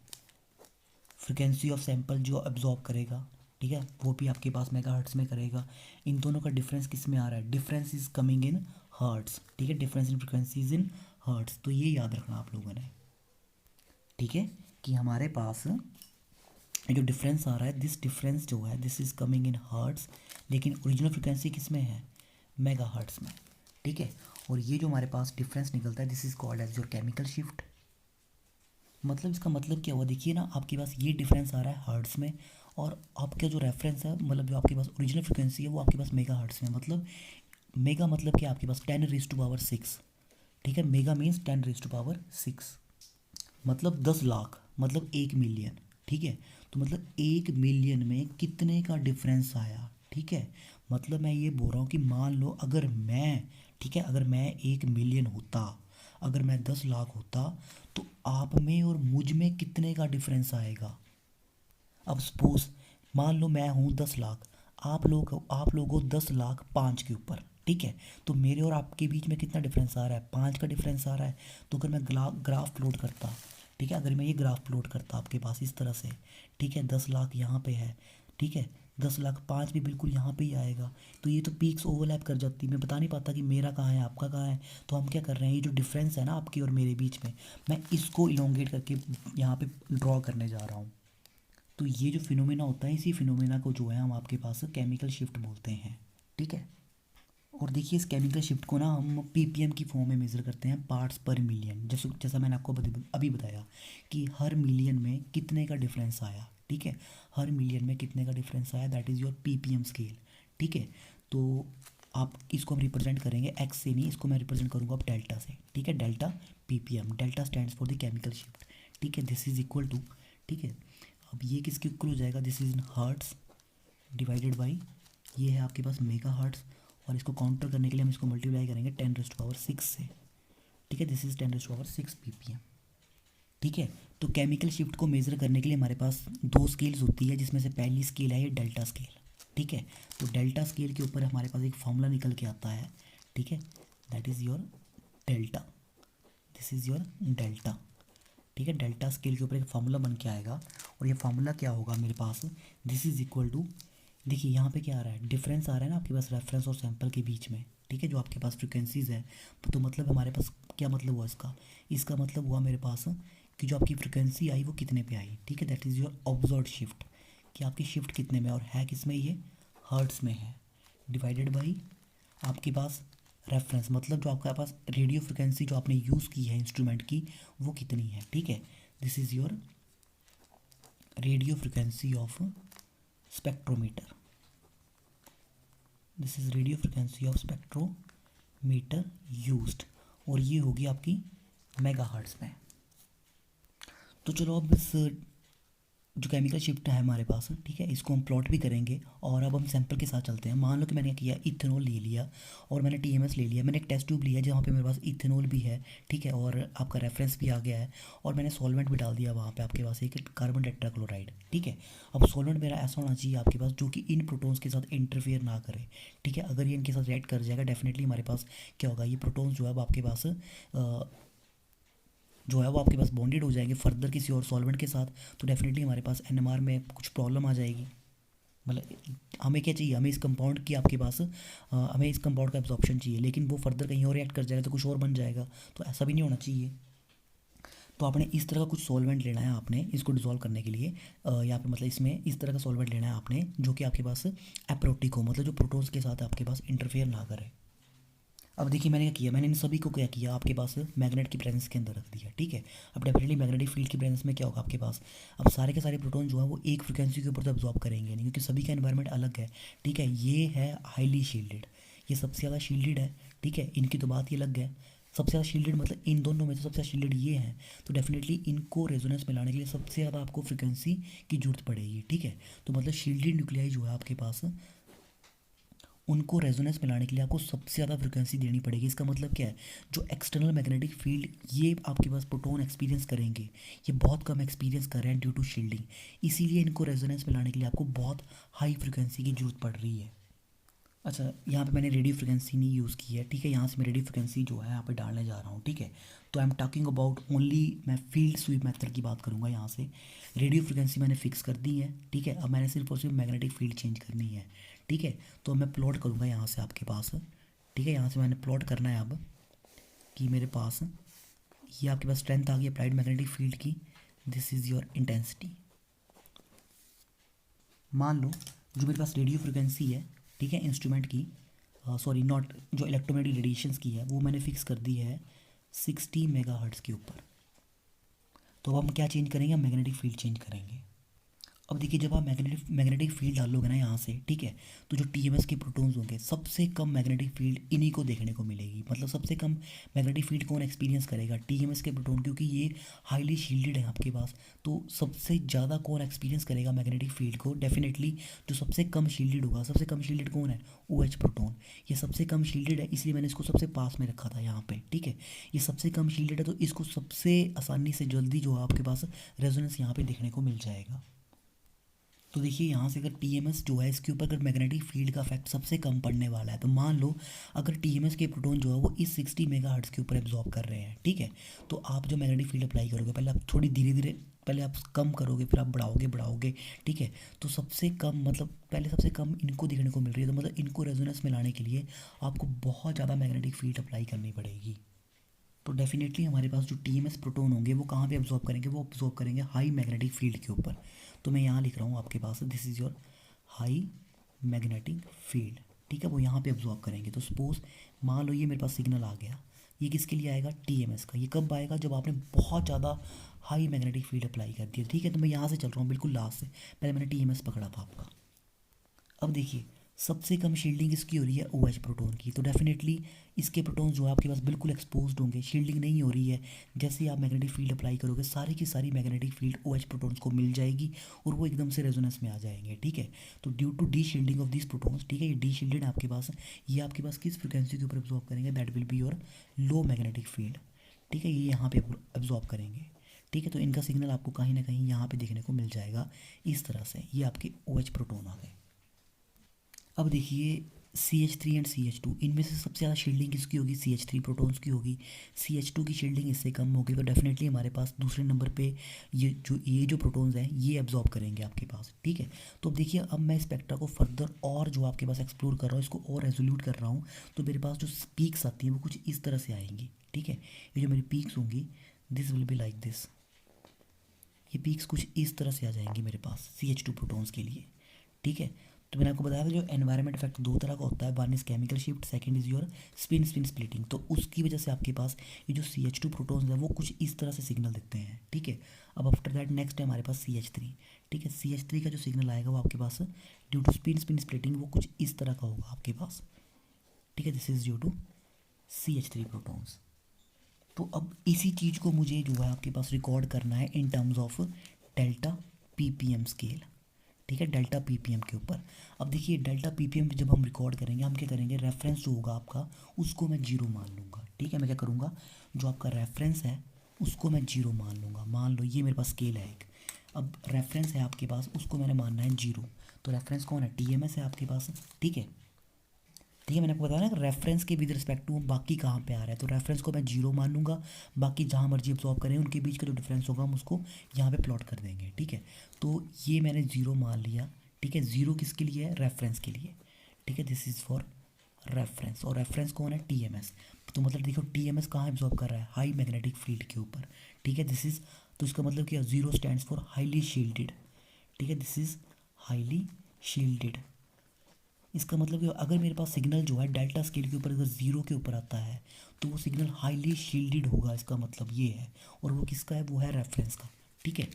फ्रिक्वेंसी ऑफ सैंपल जो एब्जॉर्ब करेगा, ठीक है, वो भी आपके पास मेगा हर्ट्स में करेगा। इन दोनों का डिफरेंस किस में आ रहा है, difference is coming in hertz, ठीक है, difference in frequency is in hertz. तो ये याद रखना आप लोगों ने, ठीक है, कि हमारे पास जो डिफरेंस आ रहा है, दिस डिफरेंस जो है this is coming in hertz, लेकिन ओरिजिनल फ्रिक्वेंसी किस में है, मेगा हर्ट्स में, ठीक है। और ये जो हमारे पास डिफरेंस निकलता है, this is called as your chemical shift. मतलब इसका मतलब क्या हुआ, देखिए ना, आपके पास ये डिफरेंस आ रहा है हर्ट्स में, और आपका जो रेफरेंस है, मतलब जो आपके पास ओरिजिनल फ्रिक्वेंसी है, वो आपके पास मेगा हर्ट्स में। मतलब मेगा मतलब क्या, आपके पास 10⁻�6, ठीक है, मेगा मीन्स 10⁻�6, मतलब 10 लाख, मतलब 1 मिलियन, ठीक है। तो मतलब 1 मिलियन में कितने का डिफरेंस आया, ठीक है। मतलब मैं ये बोल रहा हूँ कि मान लो अगर मैं, ठीक है, अगर मैं 1 मिलियन होता, अगर मैं 10 लाख होता, तो आप में और मुझ में कितने का डिफरेंस आएगा। अब सपोज मान लो मैं हूँ 10 लाख, आप लोग हो 10 लाख 5 के ऊपर, ठीक है। तो मेरे और आपके बीच में कितना डिफरेंस आ रहा है, 5 का डिफरेंस आ रहा है। तो अगर मैं ग्राफ प्लॉट करता, ठीक है, अगर मैं ये ग्राफ प्लॉट करता आपके पास इस तरह से, ठीक है, 10 लाख यहाँ पे है, ठीक है, 10 लाख 5 भी बिल्कुल यहाँ पे ही आएगा। तो ये तो पीक्स ओवरलैप कर जाती, मैं बता नहीं पाता कि मेरा कहाँ है आपका कहाँ है। तो हम क्या कर रहे हैं, ये जो डिफरेंस है ना आपकी और मेरे बीच में, मैं इसको इलोंगेट करके यहाँ पे ड्रॉ करने जा रहा हूँ। तो ये जो फिनोमेना होता है, इसी फिनोमेना को जो है हम आपके पास केमिकल शिफ्ट बोलते हैं, ठीक है। और देखिए इस केमिकल शिफ्ट को ना हम पीपीएम की फॉर्म में मेज़र करते हैं, पार्ट्स पर मिलियन। जैसा मैंने आपको अभी बताया कि हर मिलियन में कितने का डिफरेंस आया, ठीक है, हर मिलियन में कितने का डिफरेंस आया, that is your ppm scale, ठीक है। तो आप इसको हम रिप्रेजेंट करेंगे एक्स से नहीं, इसको मैं रिप्रेजेंट करूँगा अब डेल्टा से, ठीक है, delta ppm, delta stands for the chemical shift, ठीक है। दिस इज इक्वल टू, ठीक है, अब ये किसके इक्वल हो जाएगा, this is in hertz divided by, ये है आपके पास मेगा हर्ट्स, और इसको काउंटर करने के लिए हम इसको मल्टीप्लाई करेंगे 10⁻�6 से, ठीक है, दिस इज 10⁻�6 पीपीएम, ठीक है। तो केमिकल शिफ्ट को मेज़र करने के लिए हमारे पास दो स्केल्स होती है, जिसमें से पहली स्केल है ये डेल्टा स्केल, ठीक है। तो डेल्टा स्केल के ऊपर हमारे पास एक फार्मूला निकल के आता है, ठीक है, that is your delta, this is your delta, ठीक है। डेल्टा स्केल के ऊपर एक फार्मूला बन के आएगा, और ये फार्मूला क्या होगा मेरे पास, दिस इज़ इक्वल टू, देखिए यहाँ पे क्या आ रहा है, डिफरेंस आ रहा है ना आपके पास रेफरेंस और सैंपल के बीच में, ठीक है, जो आपके पास फ्रिक्वेंसीज़ है। तो मतलब हमारे पास क्या मतलब हुआ इसका, इसका मतलब हुआ मेरे पास कि जो आपकी फ्रिक्वेंसी आई वो कितने पे आई, ठीक है, that is your observed shift, कि आपकी शिफ्ट कितने में, और है किस में, ये हर्ट्स में है, डिवाइडेड बाई आपके पास रेफरेंस, मतलब जो आपके पास रेडियो फ्रिक्वेंसी जो आपने यूज़ की है इंस्ट्रूमेंट की, वो कितनी है, ठीक है। This is your radio frequency of spectrometer, this is radio frequency of spectrometer used, और ये होगी आपकी मेगा हर्ट्स में। तो चलो अब इस जो केमिकल शिफ्ट है हमारे पास, ठीक है, इसको हम प्लॉट भी करेंगे, और अब हम सैंपल के साथ चलते हैं। मान लो कि मैंने क्या किया, इथेनॉल ले लिया, और मैंने टीएमएस ले लिया, मैंने एक टेस्ट ट्यूब लिया जहाँ पे मेरे पास इथेनॉल भी है, ठीक है, और आपका रेफरेंस भी आ गया है, और मैंने सॉल्वेंट भी डाल दिया वहाँ पे आपके पास एक कार्बन टेट्राक्लोराइड, ठीक है। अब सॉल्वेंट मेरा ऐसा होना चाहिए आपके पास जो कि इन प्रोटॉन्स के साथ इंटरफेयर ना करे, ठीक है। अगर ये इनके साथ रिएक्ट कर जाएगा, डेफिनेटली हमारे पास क्या होगा, ये प्रोटॉन्स जो है अब आपके पास जो है वो आपके पास बॉन्डेड हो जाएंगे फर्दर किसी और सॉल्वेंट के साथ। तो डेफिनेटली हमारे पास एनएमआर में कुछ प्रॉब्लम आ जाएगी। मतलब हमें क्या चाहिए, हमें इस कंपाउंड की आपके पास हमें इस कंपाउंड का एब्जॉर्प्शन चाहिए, लेकिन वो फर्दर कहीं और रिएक्ट कर जाएगा तो कुछ और बन जाएगा, तो ऐसा भी नहीं होना चाहिए। तो आपने इस तरह का कुछ सॉल्वेंट लेना है आपने इसको डिजोल्व करने के लिए, यहाँ पे मतलब इसमें इस तरह का सॉल्वेंट लेना है आपने जो कि आपके पास एप्रोटिक हो, मतलब जो प्रोटॉन्स के साथ आपके पास इंटरफेयर ना करे। अब देखिए मैंने क्या किया, मैंने इन सभी को क्या किया, आपके पास मैग्नेट की प्रेजेंस के अंदर रख दिया, ठीक है। अब डेफिनेटली मैग्नेटिक फील्ड की प्रेजेंस में क्या होगा आपके पास, अब सारे के सारे प्रोटॉन जो है वो एक फ्रिक्वेंसी के ऊपर तो एब्जॉर्ब करेंगे नहीं, क्योंकि सभी का एनवायरनमेंट अलग है, ठीक है। ये है हाईली शील्डेड, ये सबसे ज़्यादा शील्डेड है, ठीक है, इनकी तो बात ही अलग है। सबसे ज़्यादा शील्डेड मतलब इन दोनों में से सबसे ज़्यादा शील्डेड ये हैं, तो डेफिनेटली इनको रेजोनेंस में लाने के लिए सबसे ज़्यादा आपको फ्रिक्वेंसी की जरूरत पड़ेगी, ठीक है। तो मतलब शील्डेड न्यूक्लियाई जो है आपके पास उनको रेजोनेंस में लाने के लिए आपको सबसे ज़्यादा फ्रिक्वेंसी देनी पड़ेगी। इसका मतलब क्या है, जो एक्सटर्नल मैग्नेटिक फील्ड ये आपके पास प्रोटॉन एक्सपीरियंस करेंगे, ये बहुत कम एक्सपीरियंस कर रहे हैं ड्यू टू शील्डिंग। इसीलिए इनको रेजोनेंस में लाने के लिए आपको बहुत हाई फ्रिक्वेंसी की ज़रूरत पड़ रही है। अच्छा, यहाँ पे मैंने रेडियो फ्रिक्वेंसी नहीं यूज़ की है, ठीक है। यहाँ से मैं रेडियो फ्रिक्वेंसी जो है यहाँ पे डालने जा रहा हूँ, ठीक है। तो I am talking about only, मैं फील्ड स्वीप मेथड की बात करूँगा यहाँ से। रेडियो फ्रिक्वेंसी मैंने फिक्स कर दी है, ठीक है। अब मैंने सिर्फ और सिर्फ मैग्नेटिक फील्ड चेंज करनी है, ठीक है। तो मैं प्लॉट करूँगा यहाँ से आपके पास, ठीक है। यहाँ से मैंने प्लॉट करना है अब कि मेरे पास ये आपके पास स्ट्रेंथ आ गई अप्लाइड मैग्नेटिक फील्ड की, दिस इज़ योर इंटेंसिटी। मान लो जो मेरे पास रेडियो फ्रिक्वेंसी है, ठीक है, इंस्ट्रूमेंट की, सॉरी नॉट, जो इलेक्ट्रोमैग्नेटिक रेडिएशंस की है वो मैंने फिक्स कर दी है 60 मेगाहर्ट्ज़ के ऊपर। तो अब हम क्या चेंज करेंगे, हम मैग्नेटिक फील्ड चेंज करेंगे। अब देखिए, जब आप मैग्नेटिक फील्ड डालोगे ना यहाँ से, ठीक है, तो जो टीएमएस के प्रोटॉन्स होंगे, सबसे कम मैग्नेटिक फील्ड इन्हीं को देखने को मिलेगी। मतलब सबसे कम मैग्नेटिक फील्ड कौन एक्सपीरियंस करेगा, टीएमएस के प्रोटॉन, क्योंकि ये हाईली शील्डेड है आपके पास। तो सबसे ज़्यादा कौन एक्सपीरियंस करेगा मैग्नेटिक फील्ड को, डेफिनेटली जो सबसे कम शील्डेड होगा। सबसे कम शील्डेड कौन है, ओ एच प्रोटॉन। ये सबसे कम शील्डेड है, इसलिए मैंने इसको सबसे पास में रखा था यहाँ पे, ठीक है। ये सबसे कम शील्डेड है, तो इसको सबसे आसानी से जल्दी जो है आपके पास रेजोनेंस यहाँ पे देखने को मिल जाएगा। तो देखिए, यहाँ से अगर टीएमएस जो है, इसके ऊपर अगर मैग्नेटिक फील्ड का इफेक्ट सबसे कम पड़ने वाला है, तो मान लो अगर टीएमएस के प्रोटॉन जो है वो इस 60 मेगाहर्ट्ज़ के ऊपर एब्जॉर्ब कर रहे हैं, ठीक है। तो आप जो मैग्नेटिक फील्ड अप्लाई करोगे, पहले आप थोड़ी धीरे धीरे, पहले आप कम करोगे, फिर आप बढ़ाओगे बढ़ाओगे, ठीक है। तो सबसे कम, मतलब पहले सबसे कम इनको देखने को मिल रही है, तो मतलब इनको रेजोनेंस में लाने के लिए आपको बहुत ज़्यादा मैग्नेटिक फील्ड अप्लाई करनी पड़ेगी। तो डेफिनेटली हमारे पास जो टीएमएस प्रोटॉन होंगे वो कहाँ पे एब्जॉर्ब करेंगे, वो एब्जॉर्ब करेंगे हाई मैग्नेटिक फील्ड के ऊपर। तो मैं यहाँ लिख रहा हूँ आपके पास, this is your high magnetic field, ठीक है। वो यहाँ पे एब्जॉर्ब करेंगे। तो सपोज मान लो ये मेरे पास सिग्नल आ गया, ये किसके लिए आएगा, टीएमएस का। ये कब आएगा, जब आपने बहुत ज़्यादा हाई मैग्नेटिक फील्ड अप्लाई कर दी है, ठीक है। तो मैं यहाँ से चल रहा हूँ बिल्कुल लास्ट से, पहले मैंने टीएमएस पकड़ा था आपका। अब देखिए, सबसे कम शील्डिंग इसकी हो रही है ओ एच प्रोटोन की, तो डेफिनेटली इसके प्रोटॉन्स जो है आपके पास बिल्कुल एक्सपोज्ड होंगे, शील्डिंग नहीं हो रही है। जैसे ही आप मैग्नेटिक फील्ड अप्लाई करोगे, सारी की सारी magnetic field O H protons को मिल जाएगी और वो एकदम से रेजोनेंस में आ जाएंगे, ठीक है। तो due to deshielding of this protons, ठीक है, ये डी शील्डेड है आपके पास, ये आपके पास किस फ्रिक्वेंसी के ऊपर एब्जॉर्ब करेंगे, that will be your low magnetic field, ठीक है। ये यहाँ पे एब्जॉर्ब करेंगे, ठीक है। तो इनका सिग्नल आपको कहीं ना कहीं यहाँ पे देखने को मिल जाएगा इस तरह से, ये आपके ओ एच प्रोटोन आ गए। अब देखिए, CH3 एंड CH2, इनमें से सबसे ज़्यादा शील्डिंग किसकी होगी, CH3 प्रोटॉन्स की होगी। CH2 की शील्डिंग इससे कम होगी, तो डेफिनेटली हमारे पास दूसरे नंबर पे ये जो प्रोटॉन्स हैं ये एब्जॉर्ब करेंगे आपके पास, ठीक है। तो अब देखिए, अब मैं स्पेक्ट्रा को फर्दर और जो आपके पास एक्सप्लोर कर रहा हूँ, इसको और रेजोल्यूट कर रहा हूँ। तो मेरे पास जो पीक्स आती हैं वो कुछ इस तरह से आएंगी, ठीक है। ये जो मेरी पीक्स होंगी, this will be like this. ये पीक्स कुछ इस तरह से आ जाएंगी मेरे पास CH2 प्रोटॉन्स के लिए, ठीक है। तो मैंने आपको बताया था, जो एनवायरनमेंट इफेक्ट दो तरह का होता है, one is chemical shift, second is your spin spin splitting. तो उसकी वजह से आपके पास ये जो CH2 प्रोटॉन्स है वो कुछ इस तरह से सिग्नल देते हैं, ठीक है। अब आफ्टर दैट नेक्स्ट है हमारे पास CH3, ठीक है। CH3 का जो सिग्नल आएगा वो आपके पास due to spin spin splitting वो कुछ इस तरह का होगा आपके पास, ठीक है। This is due to CH3 protons. तो अब इसी चीज़ को मुझे जो है आपके पास रिकॉर्ड करना है in terms of delta ppm scale, ठीक है, डेल्टा पीपीएम के ऊपर। अब देखिए, डेल्टा पीपीएम जब हम रिकॉर्ड करेंगे, हम क्या करेंगे, रेफरेंस जो होगा आपका उसको मैं जीरो मान लूँगा, ठीक है। मैं क्या करूँगा, जो आपका रेफरेंस है उसको मैं जीरो मान लूँगा। मान लो ये मेरे पास स्केल है एक, अब रेफरेंस है आपके पास, उसको मैंने मानना है जीरो। तो रेफरेंस कौन है, टीएमएस है आपके पास, ठीक है। ठीक है, मैंने आपको बताया ना, रेफरेंस के विद रिस्पेक्ट टू बाकी कहाँ पे आ रहा है, तो रेफरेंस को मैं जीरो मान लूँगा। बाकी जहाँ मर्जी अब्जॉर्ब करें, उनके बीच का जो डिफरेंस होगा हम उसको यहाँ पे प्लॉट कर देंगे, ठीक है। तो ये मैंने जीरो मान लिया, ठीक है। जीरो किसके लिए है, रेफरेंस के लिए, ठीक है। दिस इज़ फॉर रेफरेंस, और रेफरेंस कौन है, टीएमएस। तो मतलब देखो, टीएमएस कहाँ एब्जॉर्ब कर रहा है, हाई मैग्नेटिक फील्ड के ऊपर, ठीक है। दिस इज़, तो इसका मतलब क्या, zero stands for highly shielded, ठीक है। This is highly shielded. इसका मतलब कि अगर मेरे पास सिग्नल जो है डेल्टा स्केल के ऊपर अगर ज़ीरो के ऊपर आता है, तो वो सिग्नल हाईली शील्डेड होगा, इसका मतलब ये है। और वो किसका है, वो है रेफरेंस का, ठीक है।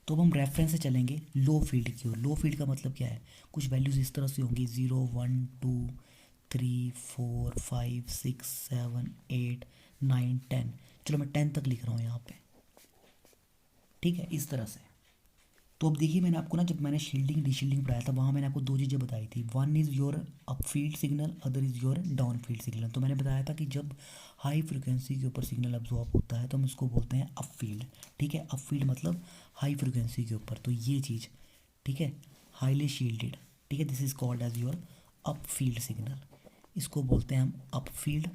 तो अब हम रेफरेंस से चलेंगे लो फील्ड की ओर। लो फील्ड का मतलब क्या है, कुछ वैल्यूज़ इस तरह से होंगी, 0 1 2 3 4 5 6 7 8 9 10। चलो मैं 10 तक लिख रहा हूँ यहाँ पे, ठीक है, इस तरह से। तो अब देखिए मैंने आपको ना, जब मैंने शील्डिंग डीशील्डिंग पढ़ाया था वहाँ मैंने आपको दो चीज़ें बताई थी, one is your up field signal, other is your down field signal. तो मैंने बताया था कि जब हाई फ्रिक्वेंसी के ऊपर सिग्नल अब्जॉर्ब होता है तो हम इसको बोलते हैं अप फील्ड। ठीक है, अप फील्ड मतलब हाई फ्रिक्वेंसी के ऊपर, तो ये चीज़ ठीक है, हाईली शील्डेड। ठीक है, this is called as your up field signal, इसको बोलते हैं हम अप फील्ड।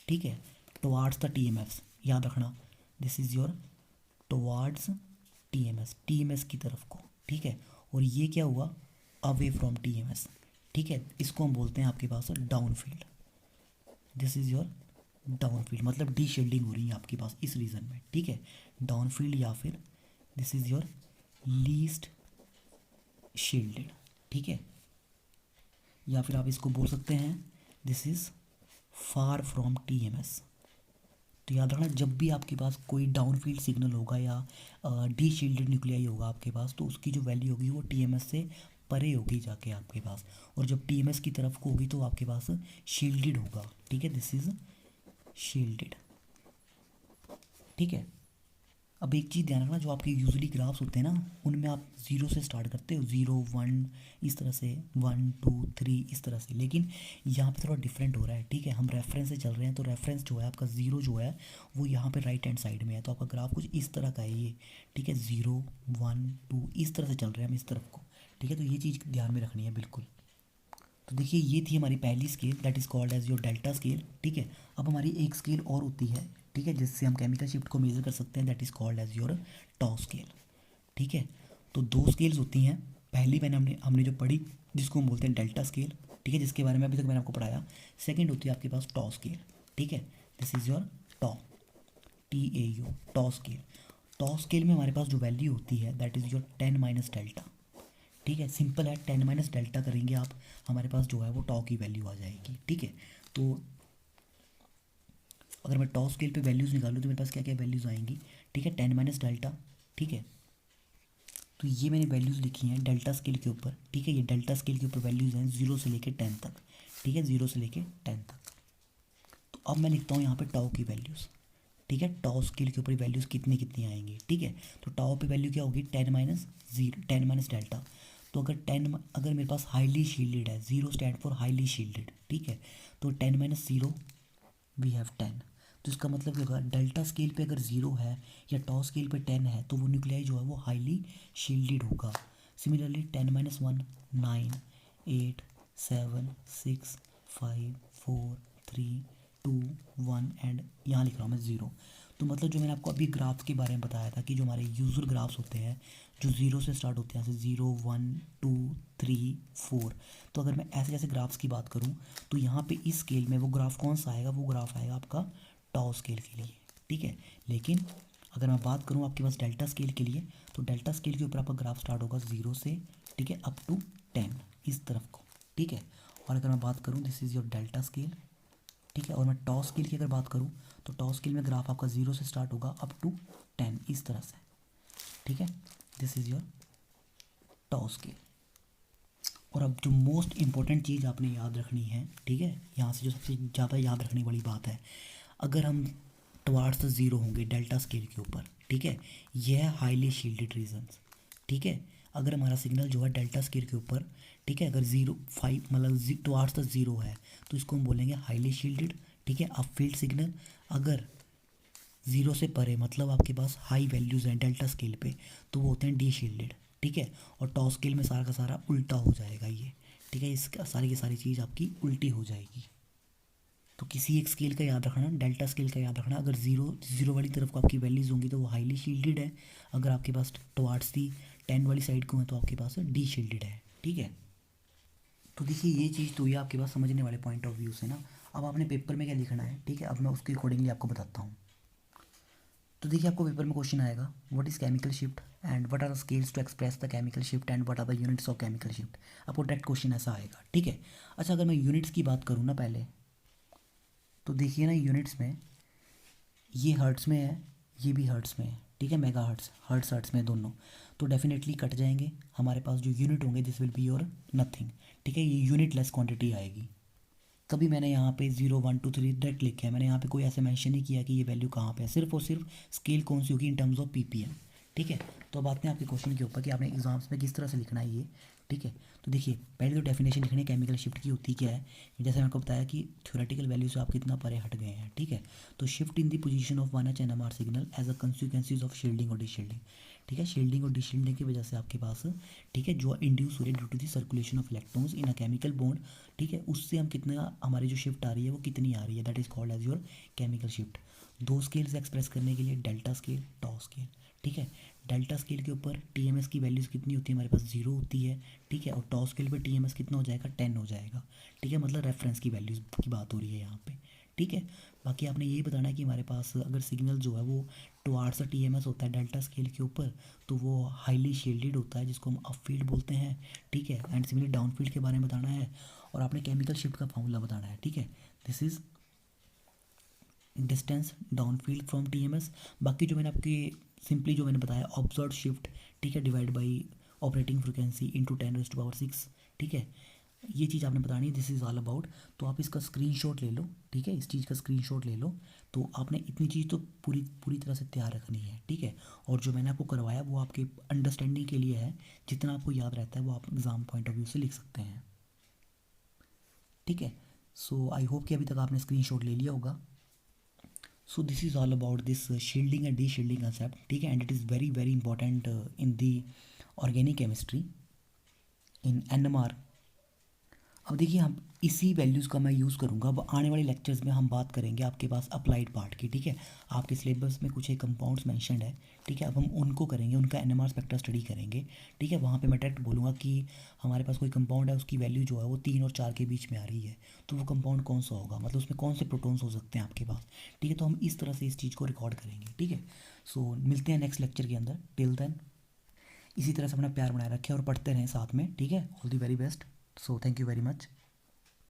ठीक है, टुवार्ड्स द टीएमएफ, याद रखना, this is your towards TMS की तरफ को। ठीक है, और ये क्या हुआ, अवे फ्रॉम टीएमएस। ठीक है, इसको हम बोलते हैं आपके पास down field, this is your down field, मतलब डी शील्डिंग हो रही है आपके पास इस रीजन में। ठीक है, डाउन फील्ड, या फिर this is your least shielded. ठीक है, या फिर आप इसको बोल सकते हैं this is far from TMS. तो याद रखना, जब भी आपके पास कोई डाउन फील्ड सिग्नल होगा या डी शील्डेड न्यूक्लियाई होगा आपके पास, तो उसकी जो वैल्यू होगी वो टीएमएस से परे होगी जाके आपके पास, और जब टीएमएस की तरफ को होगी तो आपके पास शील्डेड होगा। ठीक है, दिस इज शील्डेड। ठीक है, अब एक चीज़ ध्यान रखना, जो आपके यूजुअली ग्राफ्स होते हैं ना, उनमें आप ज़ीरो से स्टार्ट करते हो, ज़ीरो वन इस तरह से, वन टू थ्री इस तरह से, लेकिन यहाँ पे थोड़ा डिफरेंट हो रहा है। ठीक है, हम रेफरेंस से चल रहे हैं, तो रेफरेंस जो है आपका ज़ीरो जो है वो यहाँ पे राइट हैंड साइड में है, तो आपका ग्राफ कुछ इस तरह का है ये। ठीक है, ज़ीरो वन टू इस तरह से चल रहे हैं हम इस तरफ को। ठीक है, तो ये चीज़ ध्यान में रखनी है बिल्कुल। तो देखिए ये थी हमारी पहली scale, that is called as your delta scale. ठीक है, अब हमारी एक स्केल और होती है, ठीक है, जिससे हम केमिकल शिफ्ट को मेजर कर सकते हैं, that is called as your tau scale. ठीक है, तो दो स्केल्स होती हैं, पहली मैंने हमने जो पढ़ी जिसको हम बोलते हैं डेल्टा स्केल। ठीक है, जिसके बारे में अभी तक मैंने आपको पढ़ाया। सेकेंड होती है आपके पास टॉ स्केल। ठीक है, this is your tau, TAU, tau scale. Tau scale में हमारे पास जो वैल्यू होती है that is your 10 minus delta. ठीक है, सिंपल है, 10 माइनस डेल्टा करेंगे आप, हमारे पास जो है वो टॉ की वैल्यू आ जाएगी। ठीक है, तो अगर मैं टॉ स्केल पे वैल्यूज़ निकालूँ तो मेरे पास क्या क्या वैल्यूज़ आएंगी। ठीक है, 10 माइनस डेल्टा। ठीक है, तो ये मैंने वैल्यूज़ लिखी हैं डेल्टा स्केल के ऊपर। ठीक है, ये डेल्टा स्केल के ऊपर वैल्यूज़ हैं 0 से लेकर 10 तक। ठीक है, 0 से लेकर 10 तक। तो अब मैं लिखता हूँ यहाँ पे टॉ की वैल्यूज़। ठीक है, टॉ स्केल के ऊपर वैल्यूज़ कितनी कितनी आएंगी। ठीक है, तो टॉ पे वैल्यू क्या होगी, 10 माइनस जीरो, 10 माइनस डेल्टा। तो अगर मेरे पास हाईली शील्डेड है, zero stand for highly shielded. ठीक है, तो 10 माइनस जीरो वी हैव 10। तो इसका मतलब क्या होगा, डेल्टा स्केल पे अगर ज़ीरो है या टॉ स्केल पे 10 है तो वो न्यूक्लियाई जो है वो हाईली शील्डेड होगा। सिमिलरली 10 माइनस वन, 9, 8, 7, 6, 5, 4, 3, 2, 1 एंड यहाँ लिख रहा हूँ मैं ज़ीरो। तो मतलब जो मैंने आपको अभी ग्राफ के बारे में बताया था कि जो हमारे यूजुअल ग्राफ्स होते हैं जो ज़ीरो से स्टार्ट होते हैं, जैसे 0, 1, 2, 3, 4। तो अगर मैं ऐसे जैसे ग्राफ्स की बात करूँ तो यहाँ पे इस स्केल में वो ग्राफ कौन सा आएगा, वो ग्राफ आएगा आपका टॉ स्केल के लिए। ठीक है, लेकिन अगर मैं बात करूँ आपके पास डेल्टा स्केल के लिए, तो डेल्टा स्केल के ऊपर आपका ग्राफ स्टार्ट होगा 0 से, ठीक है, अप टू 10 इस तरफ को। ठीक है, और अगर मैं बात करूँ this is your delta scale. ठीक है, और मैं टॉ स्केल की अगर बात करूँ तो टॉ स्केल में ग्राफ आपका 0 से स्टार्ट होगा अप टू 10 इस तरह से। ठीक है, this is your tau scale. और अब जो मोस्ट इम्पोर्टेंट चीज़ आपने याद रखनी है, ठीक है, यहाँ से जो सबसे ज़्यादा याद रखने वाली बात है, अगर हम टुवार्ड्स द ज़ीरो होंगे डेल्टा स्केल के ऊपर, ठीक है, यह है हाईली शील्डेड रीजन्स। ठीक है, अगर हमारा सिग्नल जो है डेल्टा स्केल के ऊपर, ठीक है, अगर 0.5 मतलब टुवार्ड्स द ज़ीरो है तो इसको हम बोलेंगे हाईली शील्डेड। ठीक है, अप फील्ड सिग्नल अगर ज़ीरो से परे मतलब आपके पास हाई वैल्यूज़ हैं डेल्टा स्केल पे तो वो होते हैं डी शील्डेड। ठीक है, और टॉ स्केल में सारा का सारा उल्टा हो जाएगा ये। ठीक है, इसका सारी की सारी चीज़ आपकी उल्टी हो जाएगी। तो किसी एक स्केल का याद रखना, डेल्टा स्केल का याद रखना, अगर ज़ीरो वाली तरफ को आपकी वैल्यूज़ होंगी तो वो हाईली शील्डेड है, अगर आपके पास टुवार्ड्स दी 10 वाली साइड को है तो आपके पास डी शील्डेड है। ठीक है, तो देखिए ये चीज़ तो ये आपके पास समझने वाले पॉइंट ऑफ व्यू से ना। अब आपने पेपर में क्या लिखना है, ठीक है, अब मैं उसके अकॉर्डिंगली आपको बताता हूँ। तो देखिए आपको पेपर में क्वेश्चन आएगा, what is chemical shift and what are the scales to express the chemical shift and what are the units of chemical shift. आपको डायरेक्ट क्वेश्चन ऐसा आएगा। ठीक है, अच्छा अगर मैं यूनिट्स की बात करूँ ना पहले, तो देखिए ना यूनिट्स में ये हर्ट्स में है, ये भी हर्ट्स में है। ठीक है, मेगा हर्ट्स, हर्ट्स में दोनों, तो डेफिनेटली कट जाएंगे हमारे पास जो यूनिट होंगे, this will be your nothing. ठीक है, ये यूनिट लेस क्वांटिटी आएगी। तभी मैंने यहाँ पे 0, 1, 2, 3 डायरेक्ट लिखे हैं, मैंने यहाँ पे कोई ऐसे मेंशन नहीं किया कि ये वैल्यू कहाँ पे है, सिर्फ और सिर्फ स्केल कौन सी होगी इन टर्म्स ऑफ PPM। ठीक है। तो अब आते हैं आपके क्वेश्चन के ऊपर कि आपने एग्जाम्स में किस तरह से लिखना है ये। ठीक है, तो देखिए पहले तो डेफिनेशन लिखनी है केमिकल शिफ्ट की होती क्या है। जैसे मैंने आपको बताया कि थ्योरेटिकल वैल्यू से आप कितना परे हट गए हैं। ठीक है, तो shift in the position of 1H NMR signal as a consequences of shielding और डिशील्डिंग। ठीक है, शील्डिंग और डिशील्डिंग की वजह से आपके पास, ठीक है, जो इंड्यूस हो रही है due to the circulation of electrons in a chemical bond. ठीक है, उससे हम कितना, हमारी जो शिफ्ट आ रही है वो कितनी आ रही है, that is called as your chemical shift. दो स्केल से एक्सप्रेस करने के लिए डेल्टा स्केल, टॉ स्केल। ठीक है, डेल्टा स्केल के ऊपर टीएमएस की वैल्यूज़ कितनी होती है, हमारे पास 0 होती है। ठीक है, और टॉ स्केल पे टीएमएस कितना हो जाएगा, 10 हो जाएगा। ठीक है, मतलब रेफरेंस की वैल्यूज़ की बात हो रही है यहाँ पे। ठीक है, बाकी आपने ये बताना है कि हमारे पास अगर सिग्नल जो है वो टुवार्ड्स टीएमएस होता है डेल्टा स्केल के ऊपर, तो वो हाईली शील्डेड होता है जिसको हम अप फील्ड बोलते हैं। ठीक है, एंड सिमिलरली डाउन फील्ड के बारे में बताना है, और आपने केमिकल शिफ्ट का फॉर्मूला बताना है। ठीक है, this is distance down field from TMS. बाकी जो मैंने आपकी सिंपली जो मैंने बताया ऑब्जर्व शिफ्ट, ठीक है, divide by operating frequency into 10⁻⁶। ठीक है, ये चीज़ आपने बतानी है, दिस इज़ ऑल अबाउट। तो आप इसका स्क्रीनशॉट ले लो। ठीक है, इस चीज़ का स्क्रीनशॉट ले लो। तो आपने इतनी चीज़ तो पूरी पूरी तरह से तैयार रखनी है। ठीक है, और जो मैंने आपको करवाया वो आपके अंडरस्टैंडिंग के लिए है, जितना आपको याद रहता है वो आप एग्ज़ाम पॉइंट ऑफ व्यू से लिख सकते हैं। ठीक है, सो आई होप कि अभी तक आपने स्क्रीनशॉट ले लिया होगा। So this is all about this shielding and de-shielding concept. ठीक है, and it is very very important in the organic chemistry in NMR। अब देखिए हम इसी वैल्यूज़ का मैं यूज़ करूँगा। अब आने वाले लेक्चर्स में हम बात करेंगे आपके पास अप्लाइड पार्ट की। ठीक है, आपके सिलेबस में कुछ एक कंपाउंड्स मेंशन्ड है। ठीक है, अब हम उनको करेंगे, उनका NMR स्पेक्ट्रा स्टडी करेंगे। ठीक है, वहाँ पे मैं डायरेक्ट बोलूँगा कि हमारे पास कोई कंपाउंड है, उसकी वैल्यू जो है वो 3 और 4 के बीच में आ रही है, तो वो कंपाउंड कौन सा होगा, मतलब उसमें कौन से प्रोटॉन्स हो सकते हैं आपके पास। ठीक है, तो हम इस तरह से इस चीज़ को रिकॉर्ड करेंगे। ठीक है, सो मिलते हैं नेक्स्ट लेक्चर के अंदर। टिल देन इसी तरह से अपना प्यार बनाए रखें और पढ़ते रहें साथ में। ठीक है, all the very best. So thank you very much.